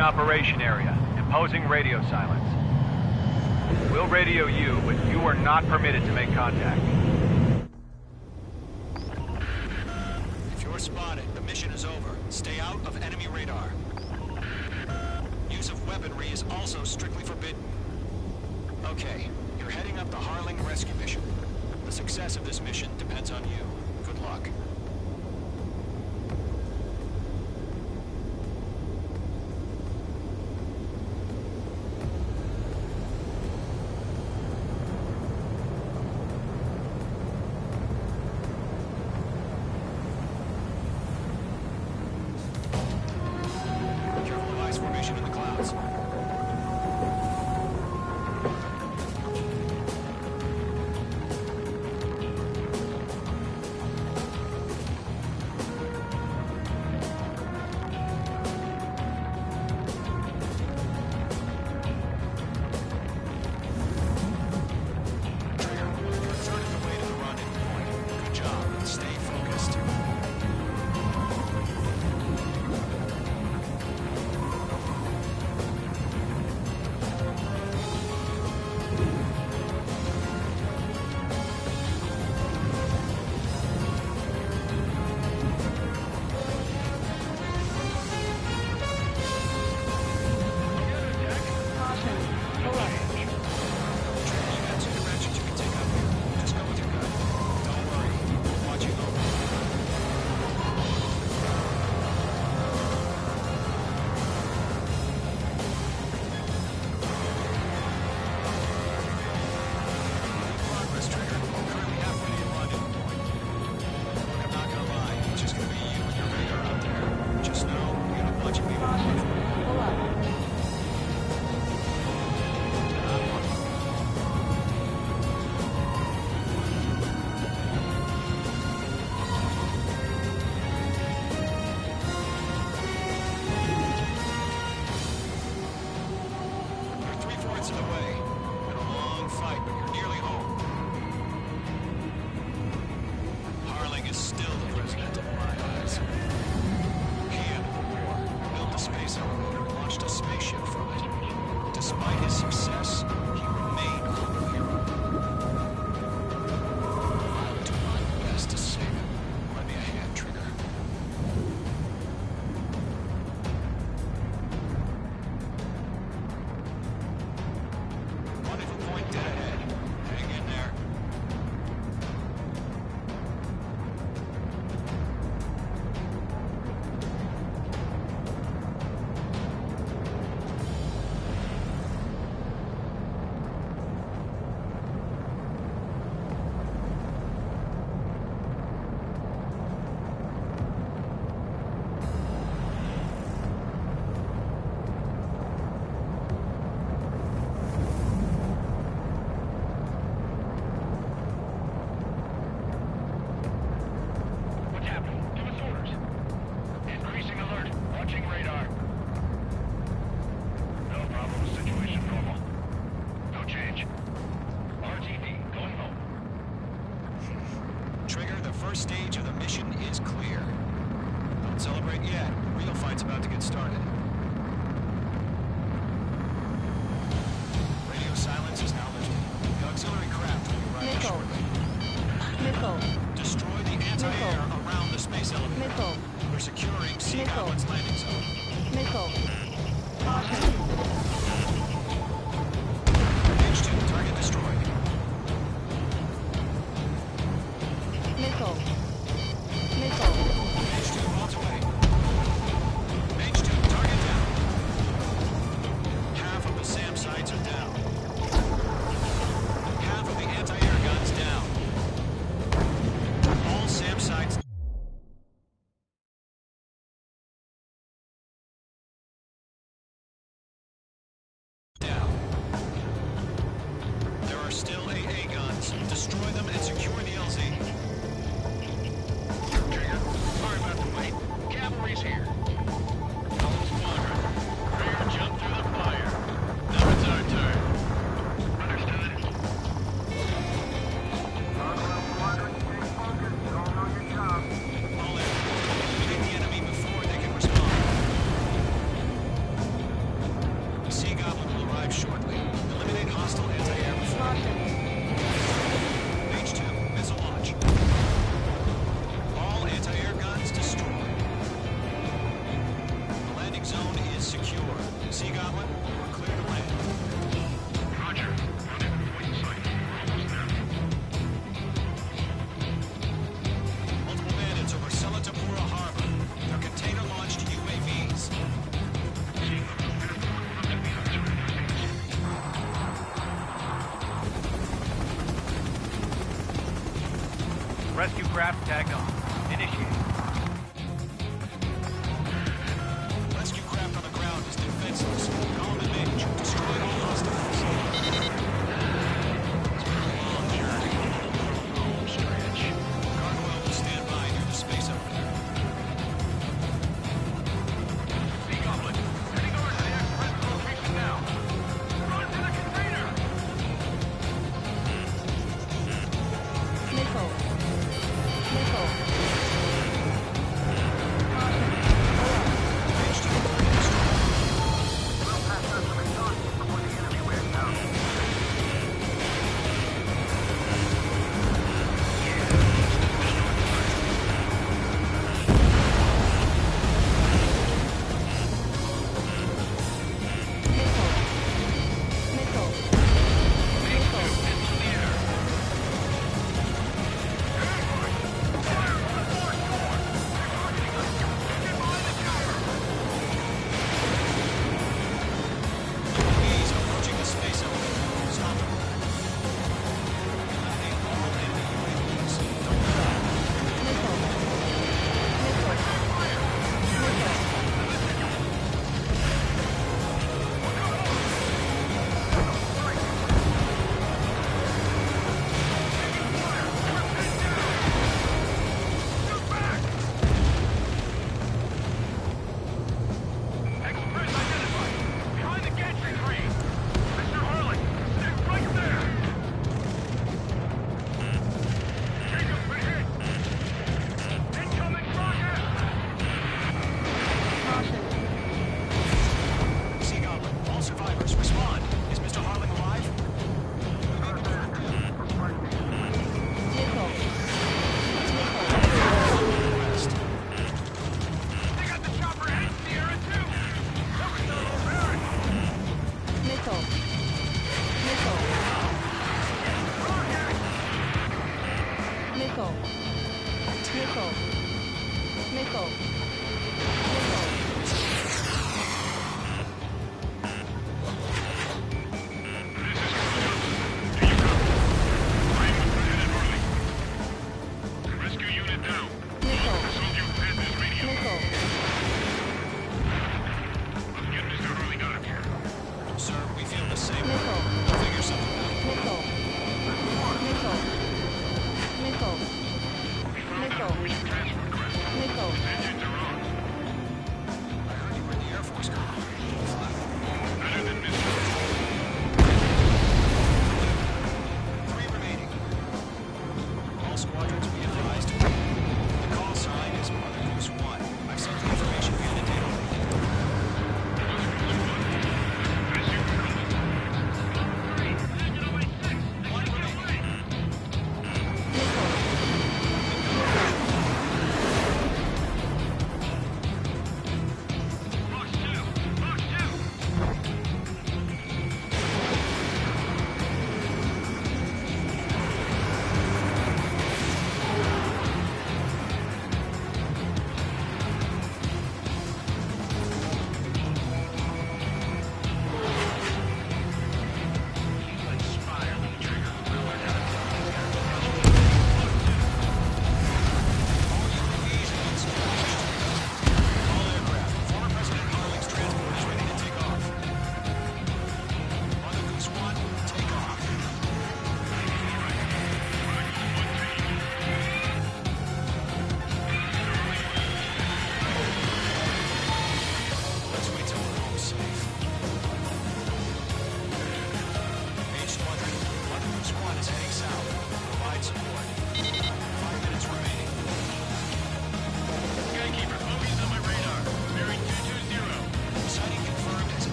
Entering operation area. Imposing radio silence. We'll radio you, but you are not permitted to make contact. If you're spotted, the mission is over. Stay out of enemy radar. Use of weaponry is also strictly forbidden. Okay, you're heading up the Harling rescue mission. The success of this mission depends on you. Good luck. Careful of ice formation in the clouds. first stage of the mission is clear. Don't celebrate yet. The real fight's about to get started. Radio silence is now lifted. The auxiliary craft will be arriving shortly. Nickel. Destroy the anti-air around the space elevator. Nickel. We're securing Sea Goblin's landing zone. Nickel. H2, target destroyed. Nickel. Nickel. H2 vaults away. H2, target down. Half of the SAM sites are down. Half of the anti-air guns down. All SAM sites down. There are still AA guns. Destroy them and secure the LZ. Rescue craft tagged on. Initiate. Rescue craft on the ground is defenseless. Column and Mage, destroy all hostiles. Gargoyle will stand by near the space elevator. Sea Goblin, heading over to the express location now. Run to the container! Missile. Missile. He's approaching the space elevator. Stop him. Eliminate all enemy UAVs. Don't die. Express identified. Behind the gantry tree. Mr. Harlan, they're right there. Jacob, we're hit. Incoming rocket. Sea Goblin, all survivors, respond. Is Mr. Harling alive? Rest. They got the chopper and Sierra too. That was not all Barrett. Missile. Missile. Missile. Missile. Missile. Rescue unit down. Missile. Soldier pad this radio. Missile. Let's get Mr. Harling out of here. Sir, we feel the same. Missile. We'll figure something out. Missile. Missile. Missile. We found Missile. out who transferred craft. Missile. Engines are on.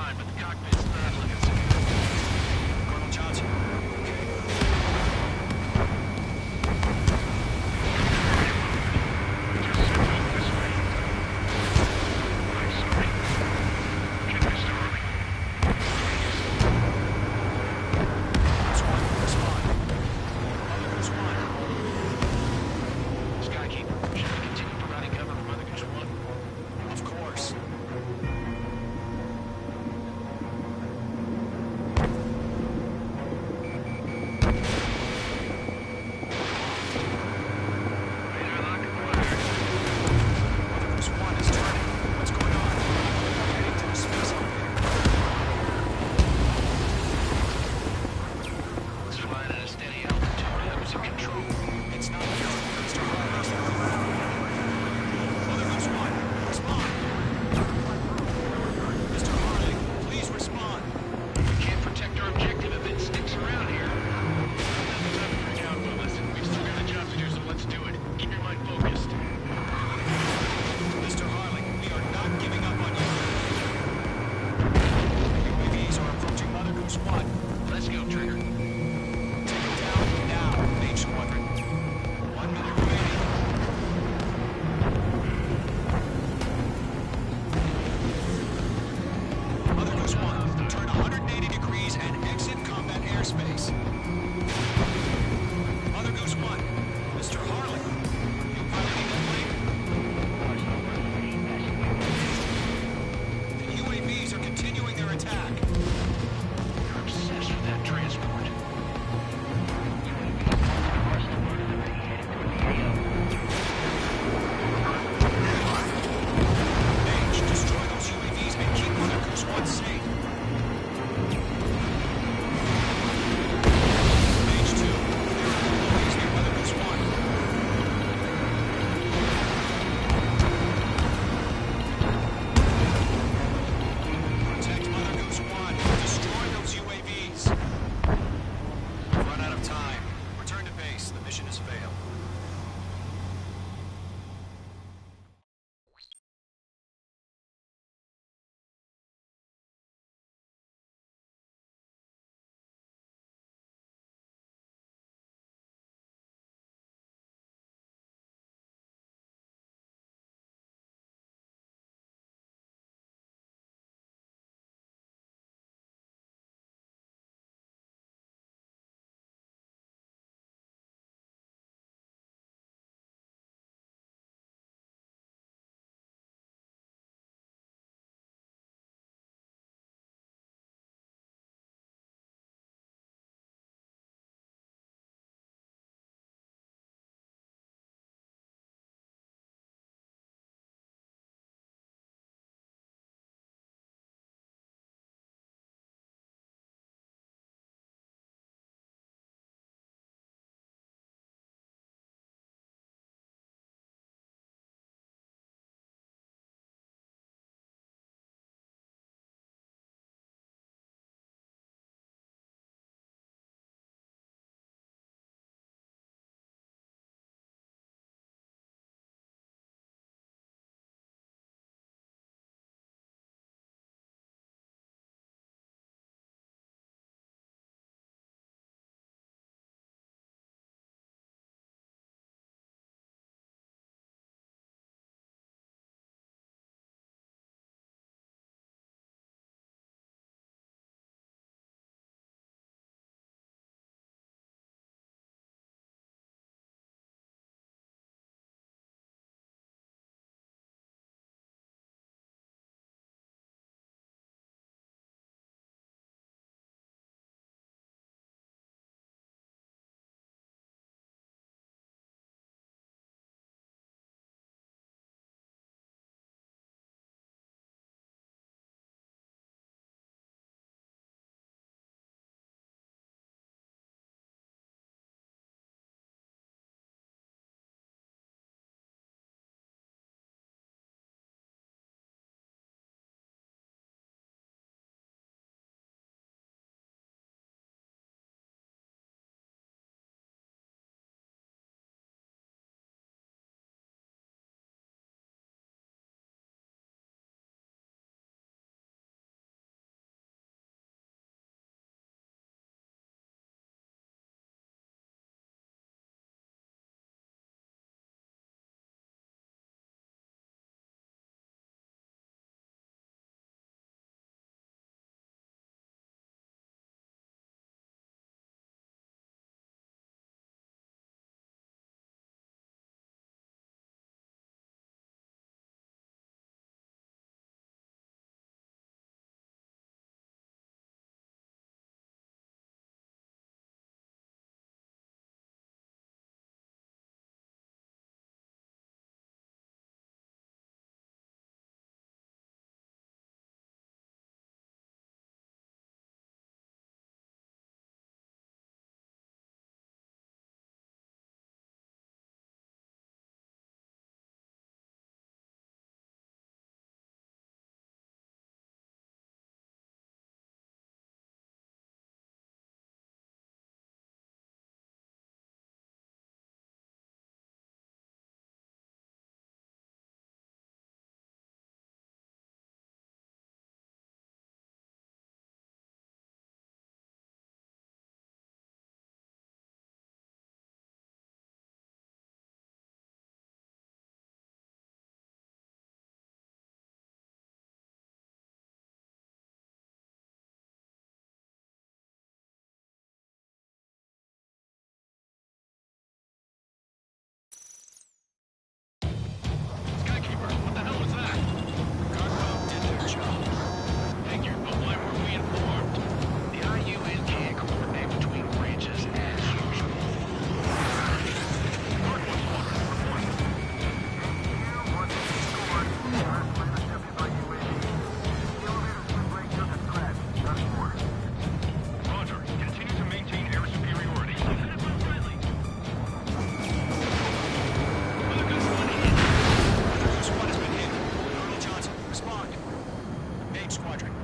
fine, but the cockpit's not looking so good. Colonel Johnson, okay?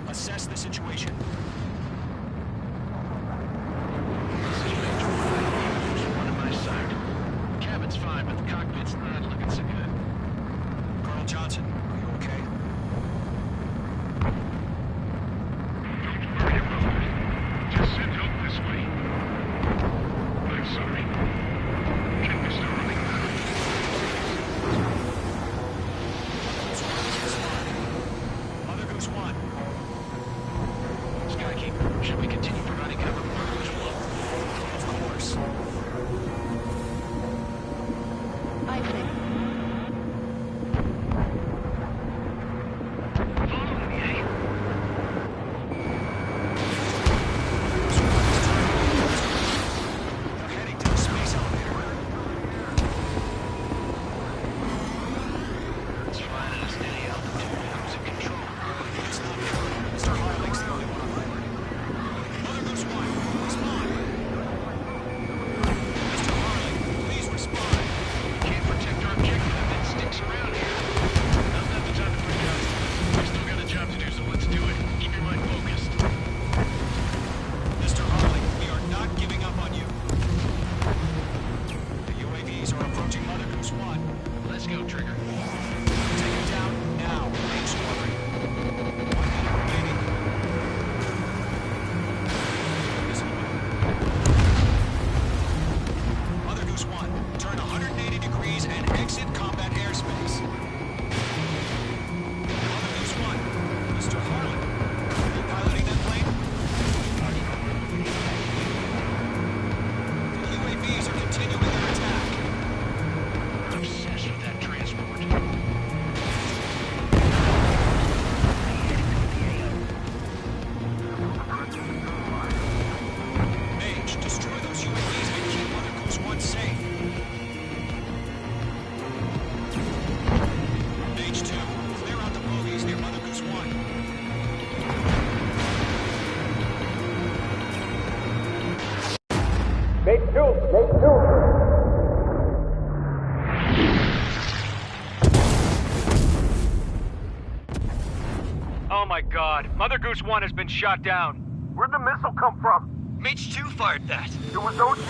Assess the situation. One on my side. Cabin's fine, but the cockpit's not looking so good. Colonel Johnson, are you okay? Don't worry about it. Just send help this way. I'm sorry. Can we start running now? Mother Goose 1. Skykeeper, should we continue providing cover for Mother Goose 1? Of course. I think. Following me, eh? They're heading to the space elevator. It's flying at a steady altitude. Who's in control? It's not good. Mr. Harling's the only one on alert. Mother Goose 1, respond. Mr. Harling, please respond. Can't protect our objective if it sticks around here. Now's not the time to freak out. We still got a job to do, so let's do it. Keep your mind focused. Mr. Harling, we are not giving up on you. The UAVs are approaching Mother Goose 1. Let's go, Trigger. Take it down now, Main Squadron. 1 minute remaining. Mother Goose 1, turn 180 degrees and exit combat airspace. Mother Goose 1, Mr. Harlan, are you piloting that plane? The UAVs are continuing their attack. Obsessed with that transport. Mage, destroy those UAVs and keep Mother Goose 1 safe. Mage 2, clear out the bogies near Mother Goose 1. Oh my god, Mother Goose 1 has been shot down. Where'd the missile come from? Mage 2 fired that. It was Ocean.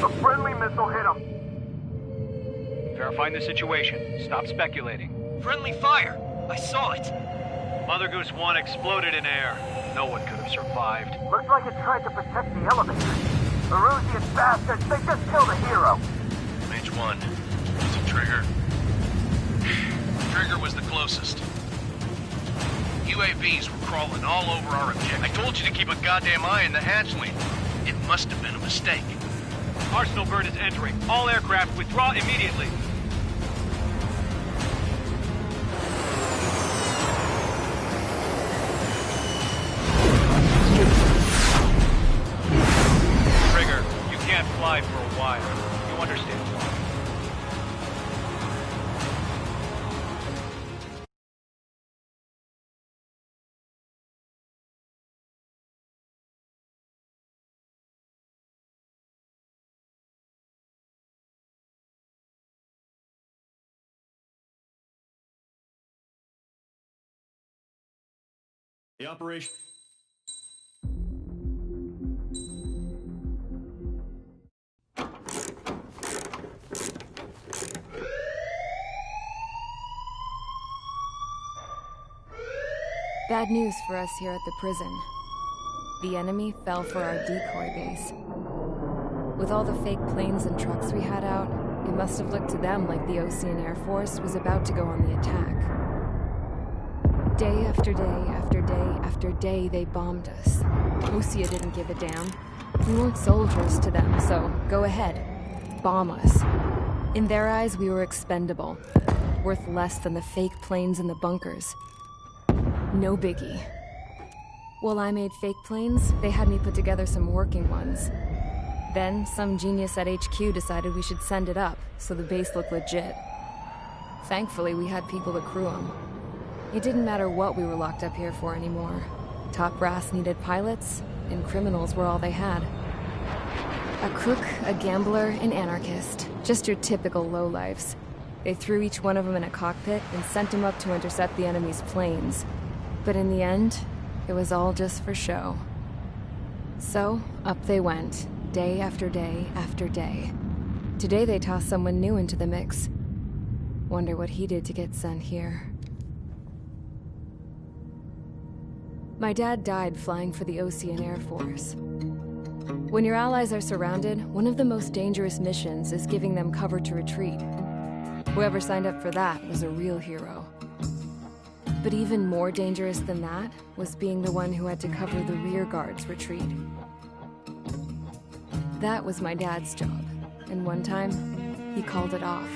A friendly missile hit him. Verifying the situation. Stop speculating. Friendly fire! I saw it! Mother Goose 1 exploded in air. No one could have survived. Looks like it tried to protect the elevator. Erusian bastards, they just killed a hero. Mage 1. Was it Trigger? Trigger was the closest. UAVs were crawling all over our objective. I told you to keep a goddamn eye in the hatchling. It must have been a mistake. Arsenal bird is entering. All aircraft withdraw immediately. Trigger, you can't fly for a while. You understand why. The operation... Bad news for us here at the prison. The enemy fell for our decoy base. With all the fake planes and trucks we had out, it must have looked to them like the Ocean Air Force was about to go on the attack. Day after day after day after day, they bombed us. Osea didn't give a damn. We weren't soldiers to them, so go ahead. Bomb us. In their eyes, we were expendable. Worth less than the fake planes in the bunkers. No biggie. While I made fake planes, they had me put together some working ones. Then, some genius at HQ decided we should send it up, so the base looked legit. Thankfully, we had people to crew them. It didn't matter what we were locked up here for anymore. Top brass needed pilots, and criminals were all they had. A crook, a gambler, an anarchist. Just your typical lowlifes. They threw each one of them in a cockpit and sent them up to intercept the enemy's planes. But in the end, It was all just for show. So, up they went, day after day after day. Today they tossed someone new into the mix. Wonder what he did to get sent here. My dad died flying for the Ocean Air Force. When your allies are surrounded, one of the most dangerous missions is giving them cover to retreat. Whoever signed up for that was a real hero. But even more dangerous than that was being the one who had to cover the rear guard's retreat. That was my dad's job, and one time, he called it off.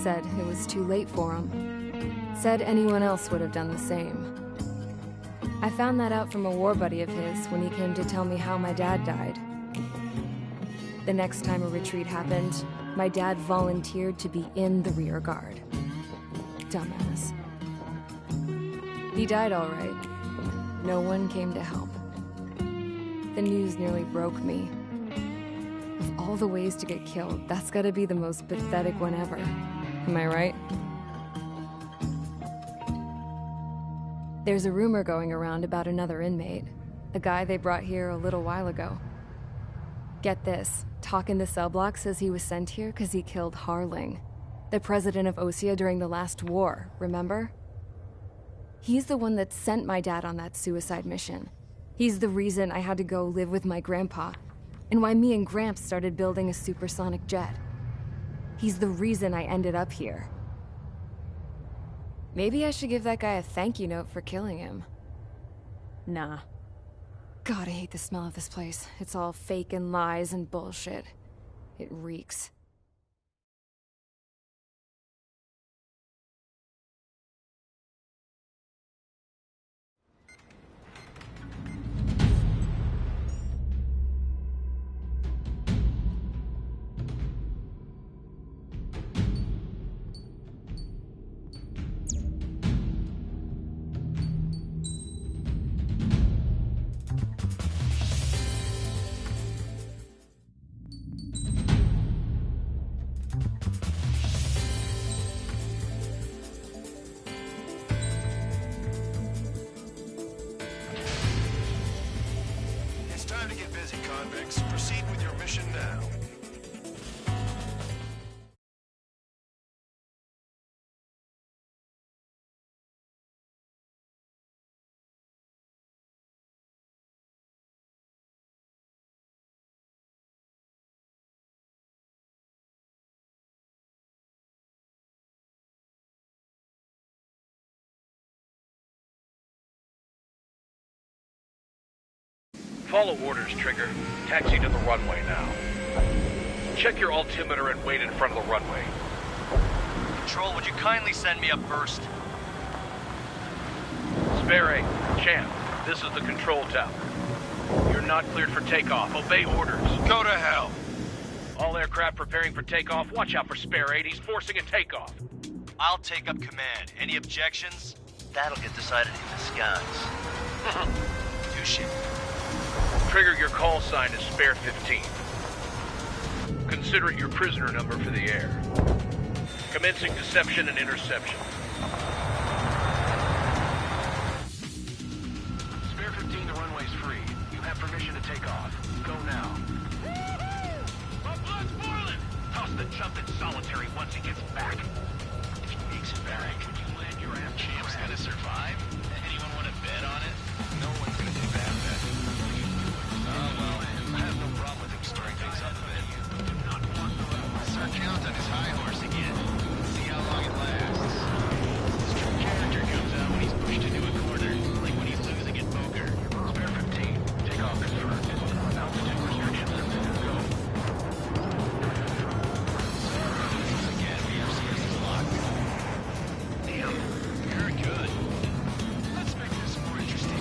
Said it was too late for him. Said anyone else would have done the same. I found that out from a war buddy of his when he came to tell me how my dad died. The next time a retreat happened, my dad volunteered to be in the rear guard. Dumbass. He died all right. No one came to help. The news nearly broke me. Of all the ways to get killed, that's gotta be the most pathetic one ever. Am I right? There's a rumor going around about another inmate. A guy they brought here a little while ago. Get this, talk in the cell block says he was sent here because he killed Harling, the president of Osea during the last war, remember? He's the one that sent my dad on that suicide mission. He's the reason I had to go live with my grandpa, and why me and Gramps started building a supersonic jet. He's the reason I ended up here. Maybe I should give that guy a thank you note for killing him. Nah. God, I hate the smell of this place. It's all fake and lies and bullshit. It reeks. Proceed with your mission now. Follow orders, Trigger. Taxi to the runway now. Check your altimeter and wait in front of the runway. Control, would you kindly send me up first? Spare 8, Champ, this is the control tower. You're not cleared for takeoff. Obey orders. Go to hell. All aircraft preparing for takeoff. Watch out for Spare 8. He's forcing a takeoff. I'll take up command. Any objections? That'll get decided in the skies. Touche. Trigger, your call sign is Spare 15. Consider it your prisoner number for the air. Commencing deception and interception. Spare 15, the runway's free. You have permission to take off. Go now. My blood's boiling! Toss the chump in solitary once he gets back. If he makes it back, would you land your ass? Champ's gonna survive? Anyone want to bet on it? No one's gonna take that bet. Oh, well, I have no problem with him stirring things up a bit. Do not want to Sir Count on his high horse again. See how long it lasts. His true character comes out when he's pushed into a corner, like when he's losing at poker. Spare 15. Take off confirmed. Altitude restrictions are good to go. Again, VRCS is locked. Damn, you're good. Let's make this more interesting.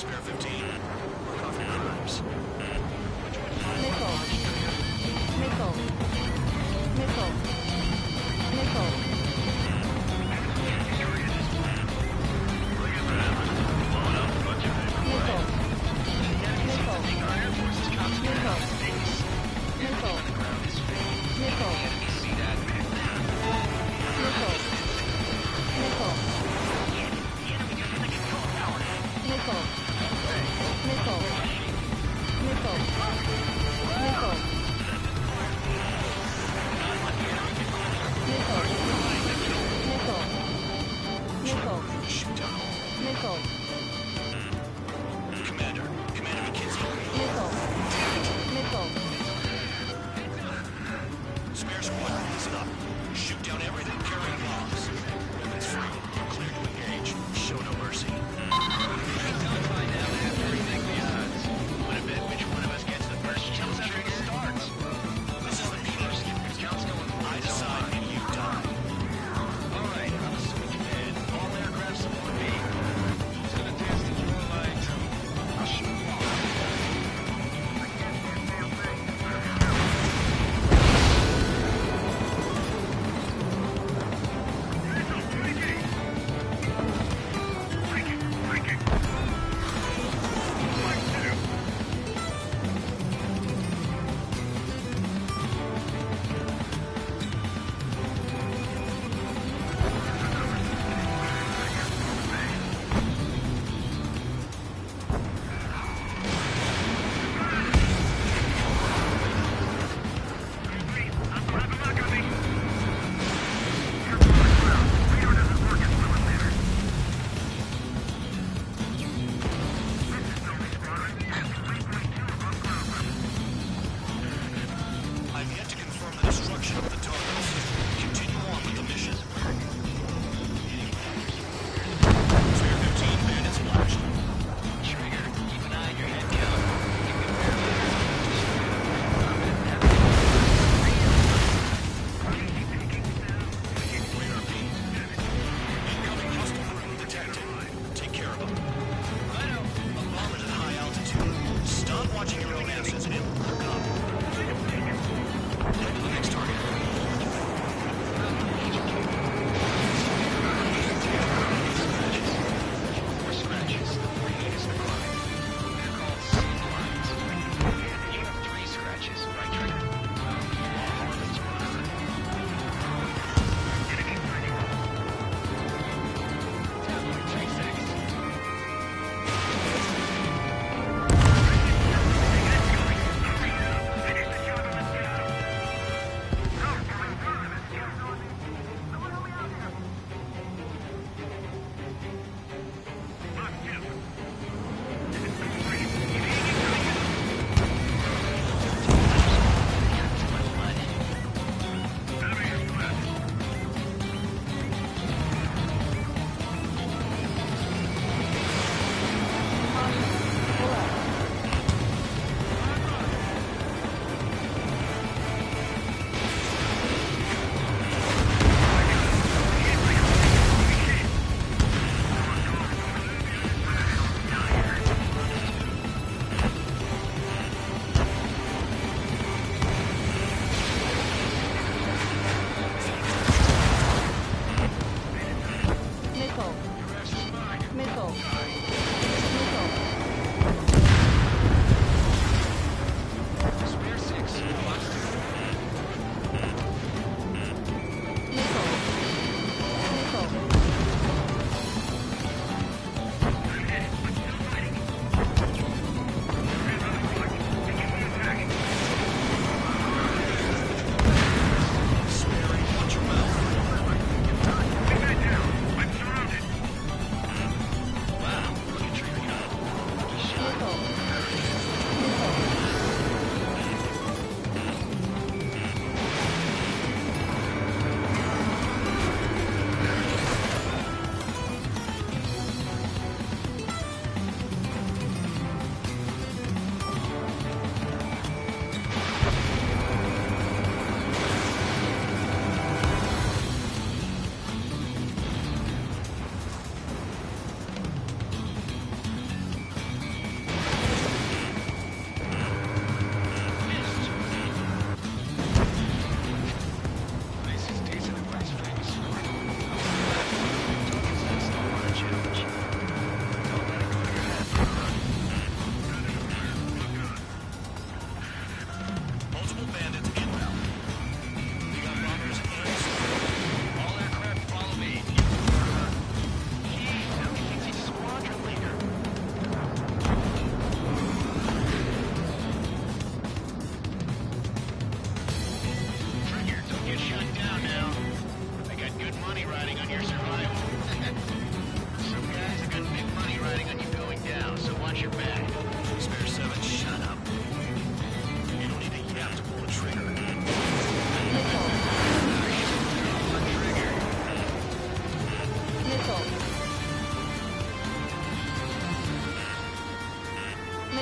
Spare 15. Work off your crimes. Nickel. Nickel. Nickel. Nickel. Spare squad, listen up. Shoot down everything carrying bombs. Weapons free. Clear to engage. Show no mercy. Find out after we make the odds. Wanna bet which one of us gets the first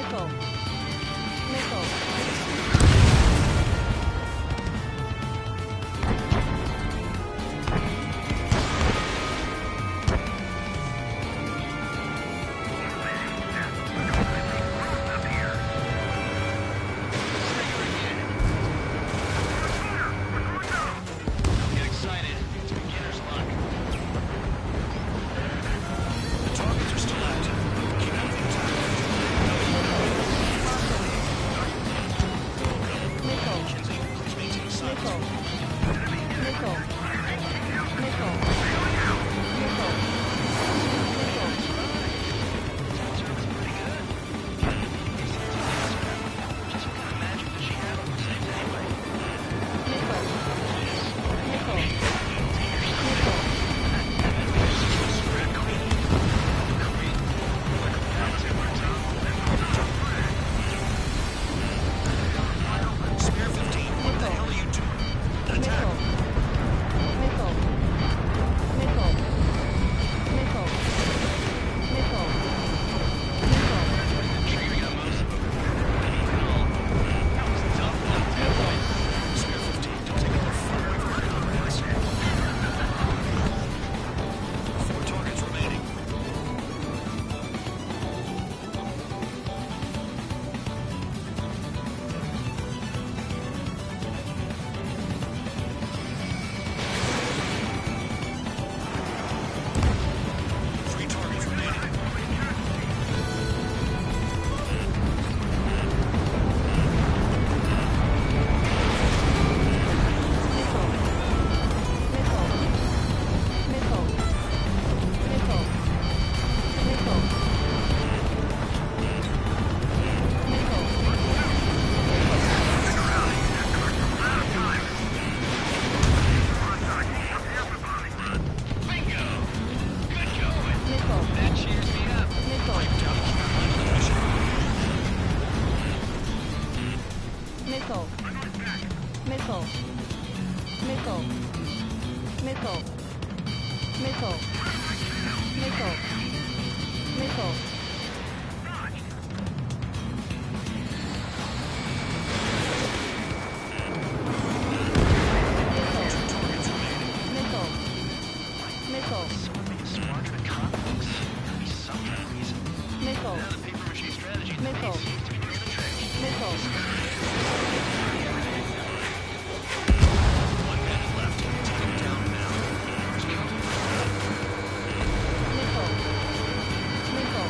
Nickel. Nickel. Get excited. It's beginner's luck. The targets are still active. Keep up the attack. Nickel. Kinsey, please maintain silence. Nickel. Nickel. Nickel. Nickel. Spare 15, what the hell are you doing? Attack! Nickel. Nickel. Nickel. Nickel. Spare 15, don't take another full away from the comrades. 4 targets remaining. Three targets remaining. Nickel. Nickel. Nickel. Bingo! Good going. Nickel. That cheers me up. Nickel. Nickel. Nickel. Nickel. Nickel. Nickel. Nickel. Nickel. Nickel. Nickel. Smarter than comics. Be some kind of reason. Nickel. Now the paper-mache strategy Nickel. seems to be doing the trick. Nickel. 1 minute left. Take him down now. Nickel. Nickel.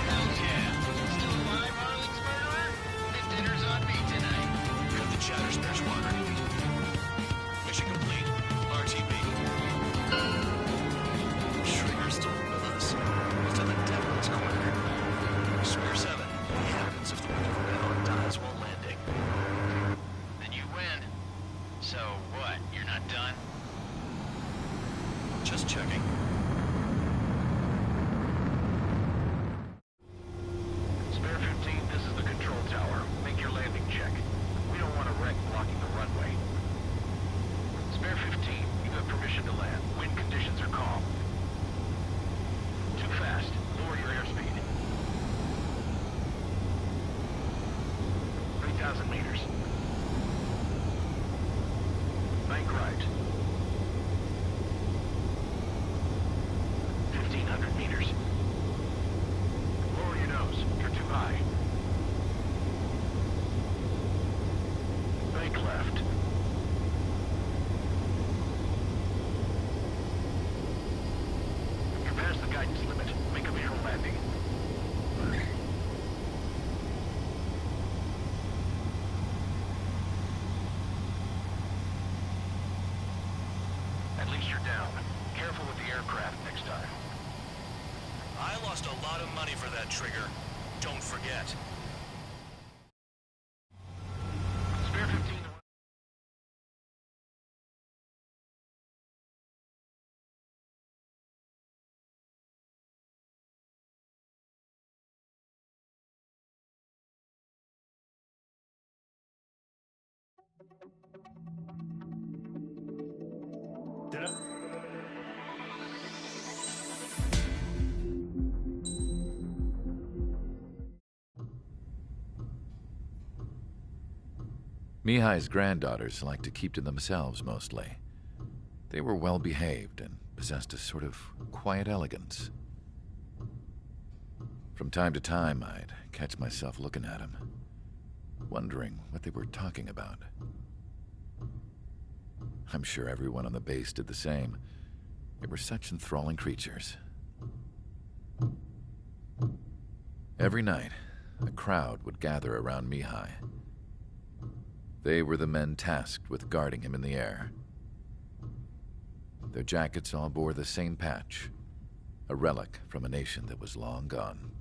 Hells yeah. Still alive, Arling's murderer? Then dinner's on me tonight. Cut the chatter, Spare Squadron. Mission complete. RTB. Trigger's still with us. What's in the devil's corner? Spare 7. What happens if the Wolverine dies while landing? Then you win. So what? You're not done? Just checking. Spare 15, this is the control tower. Make your landing check. We don't want a wreck blocking the runway. Spare 15, you have permission to land. Wind conditions are calm. Too fast. Lower your airspeed. 3,000 meters. Bank right. 1,500 meters. Lower your nose. You're too high. Bank left. You're past the guidance limit. Make a visual landing. At least you're down. Careful with the aircraft next time. I lost a lot of money for that trigger. Don't forget. Spare 15. Lieutenant? Mihai's granddaughters liked to keep to themselves mostly. They were well behaved and possessed a sort of quiet elegance. From time to time, I'd catch myself looking at them, wondering what they were talking about. I'm sure everyone on the base did the same. They were such enthralling creatures. Every night, a crowd would gather around Mihai. They were the men tasked with guarding him in the air. Their jackets all bore the same patch, a relic from a nation that was long gone.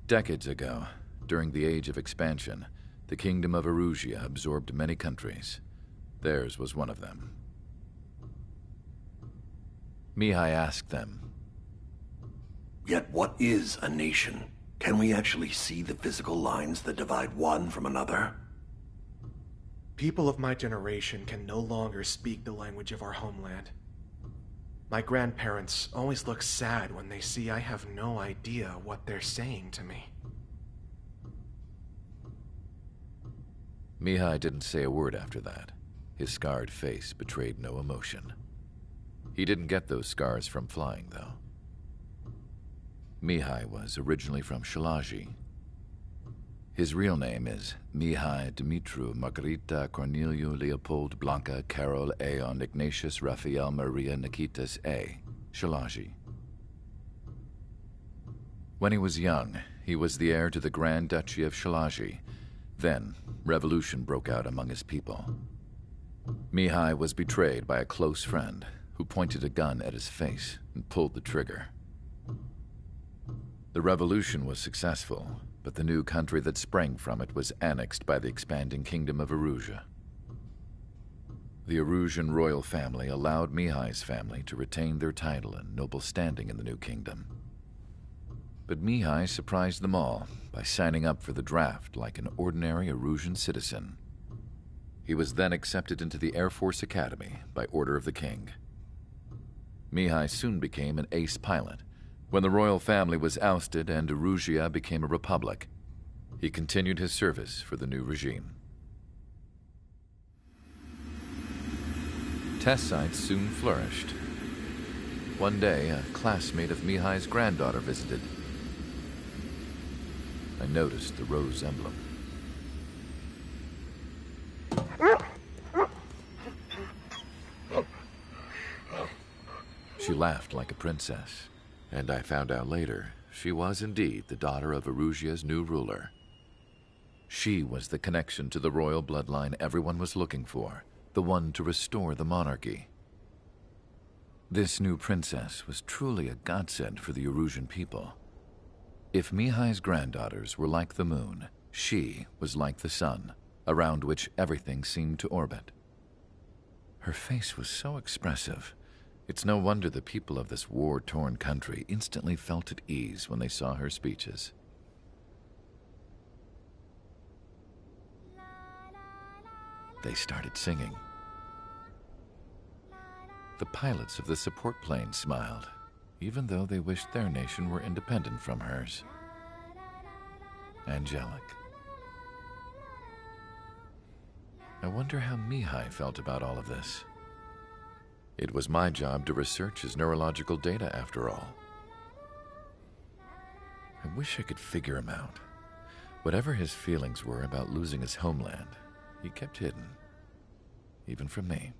Decades ago, during the Age of Expansion, the Kingdom of Erusia absorbed many countries. Theirs was one of them. Mihai asked them, "Yet what is a nation? Can we actually see the physical lines that divide one from another?" People of my generation can no longer speak the language of our homeland. My grandparents always look sad when they see I have no idea what they're saying to me. Mihai didn't say a word after that. His scarred face betrayed no emotion. He didn't get those scars from flying, though. Mihai was originally from Shalaji. His real name is Mihai Dumitru Margarita Corneliu Leopold Blanca Carol Aeon Ignatius Raphael Maria Nikitas A. Shalaji. When he was young, he was the heir to the Grand Duchy of Shalaji. Then, revolution broke out among his people. Mihai was betrayed by a close friend who pointed a gun at his face and pulled the trigger. The revolution was successful, but the new country that sprang from it was annexed by the expanding Kingdom of Erusia. The Erusian royal family allowed Mihai's family to retain their title and noble standing in the new kingdom. But Mihai surprised them all by signing up for the draft like an ordinary Erusian citizen. He was then accepted into the Air Force Academy by order of the king. Mihai soon became an ace pilot. When the royal family was ousted and Erusia became a republic, he continued his service for the new regime. Test sites soon flourished. One day, a classmate of Mihai's granddaughter visited. I noticed the rose emblem. She laughed like a princess. And I found out later, she was indeed the daughter of Erusia's new ruler. She was the connection to the royal bloodline everyone was looking for, the one to restore the monarchy. This new princess was truly a godsend for the Erusian people. If Mihai's granddaughters were like the moon, she was like the sun, around which everything seemed to orbit. Her face was so expressive. It's no wonder the people of this war-torn country instantly felt at ease when they saw her speeches. They started singing. The pilots of the support plane smiled, even though they wished their nation were independent from hers. Angelic. I wonder how Mihai felt about all of this. It was my job to research his neurological data, after all. I wish I could figure him out. Whatever his feelings were about losing his homeland, he kept hidden, even from me.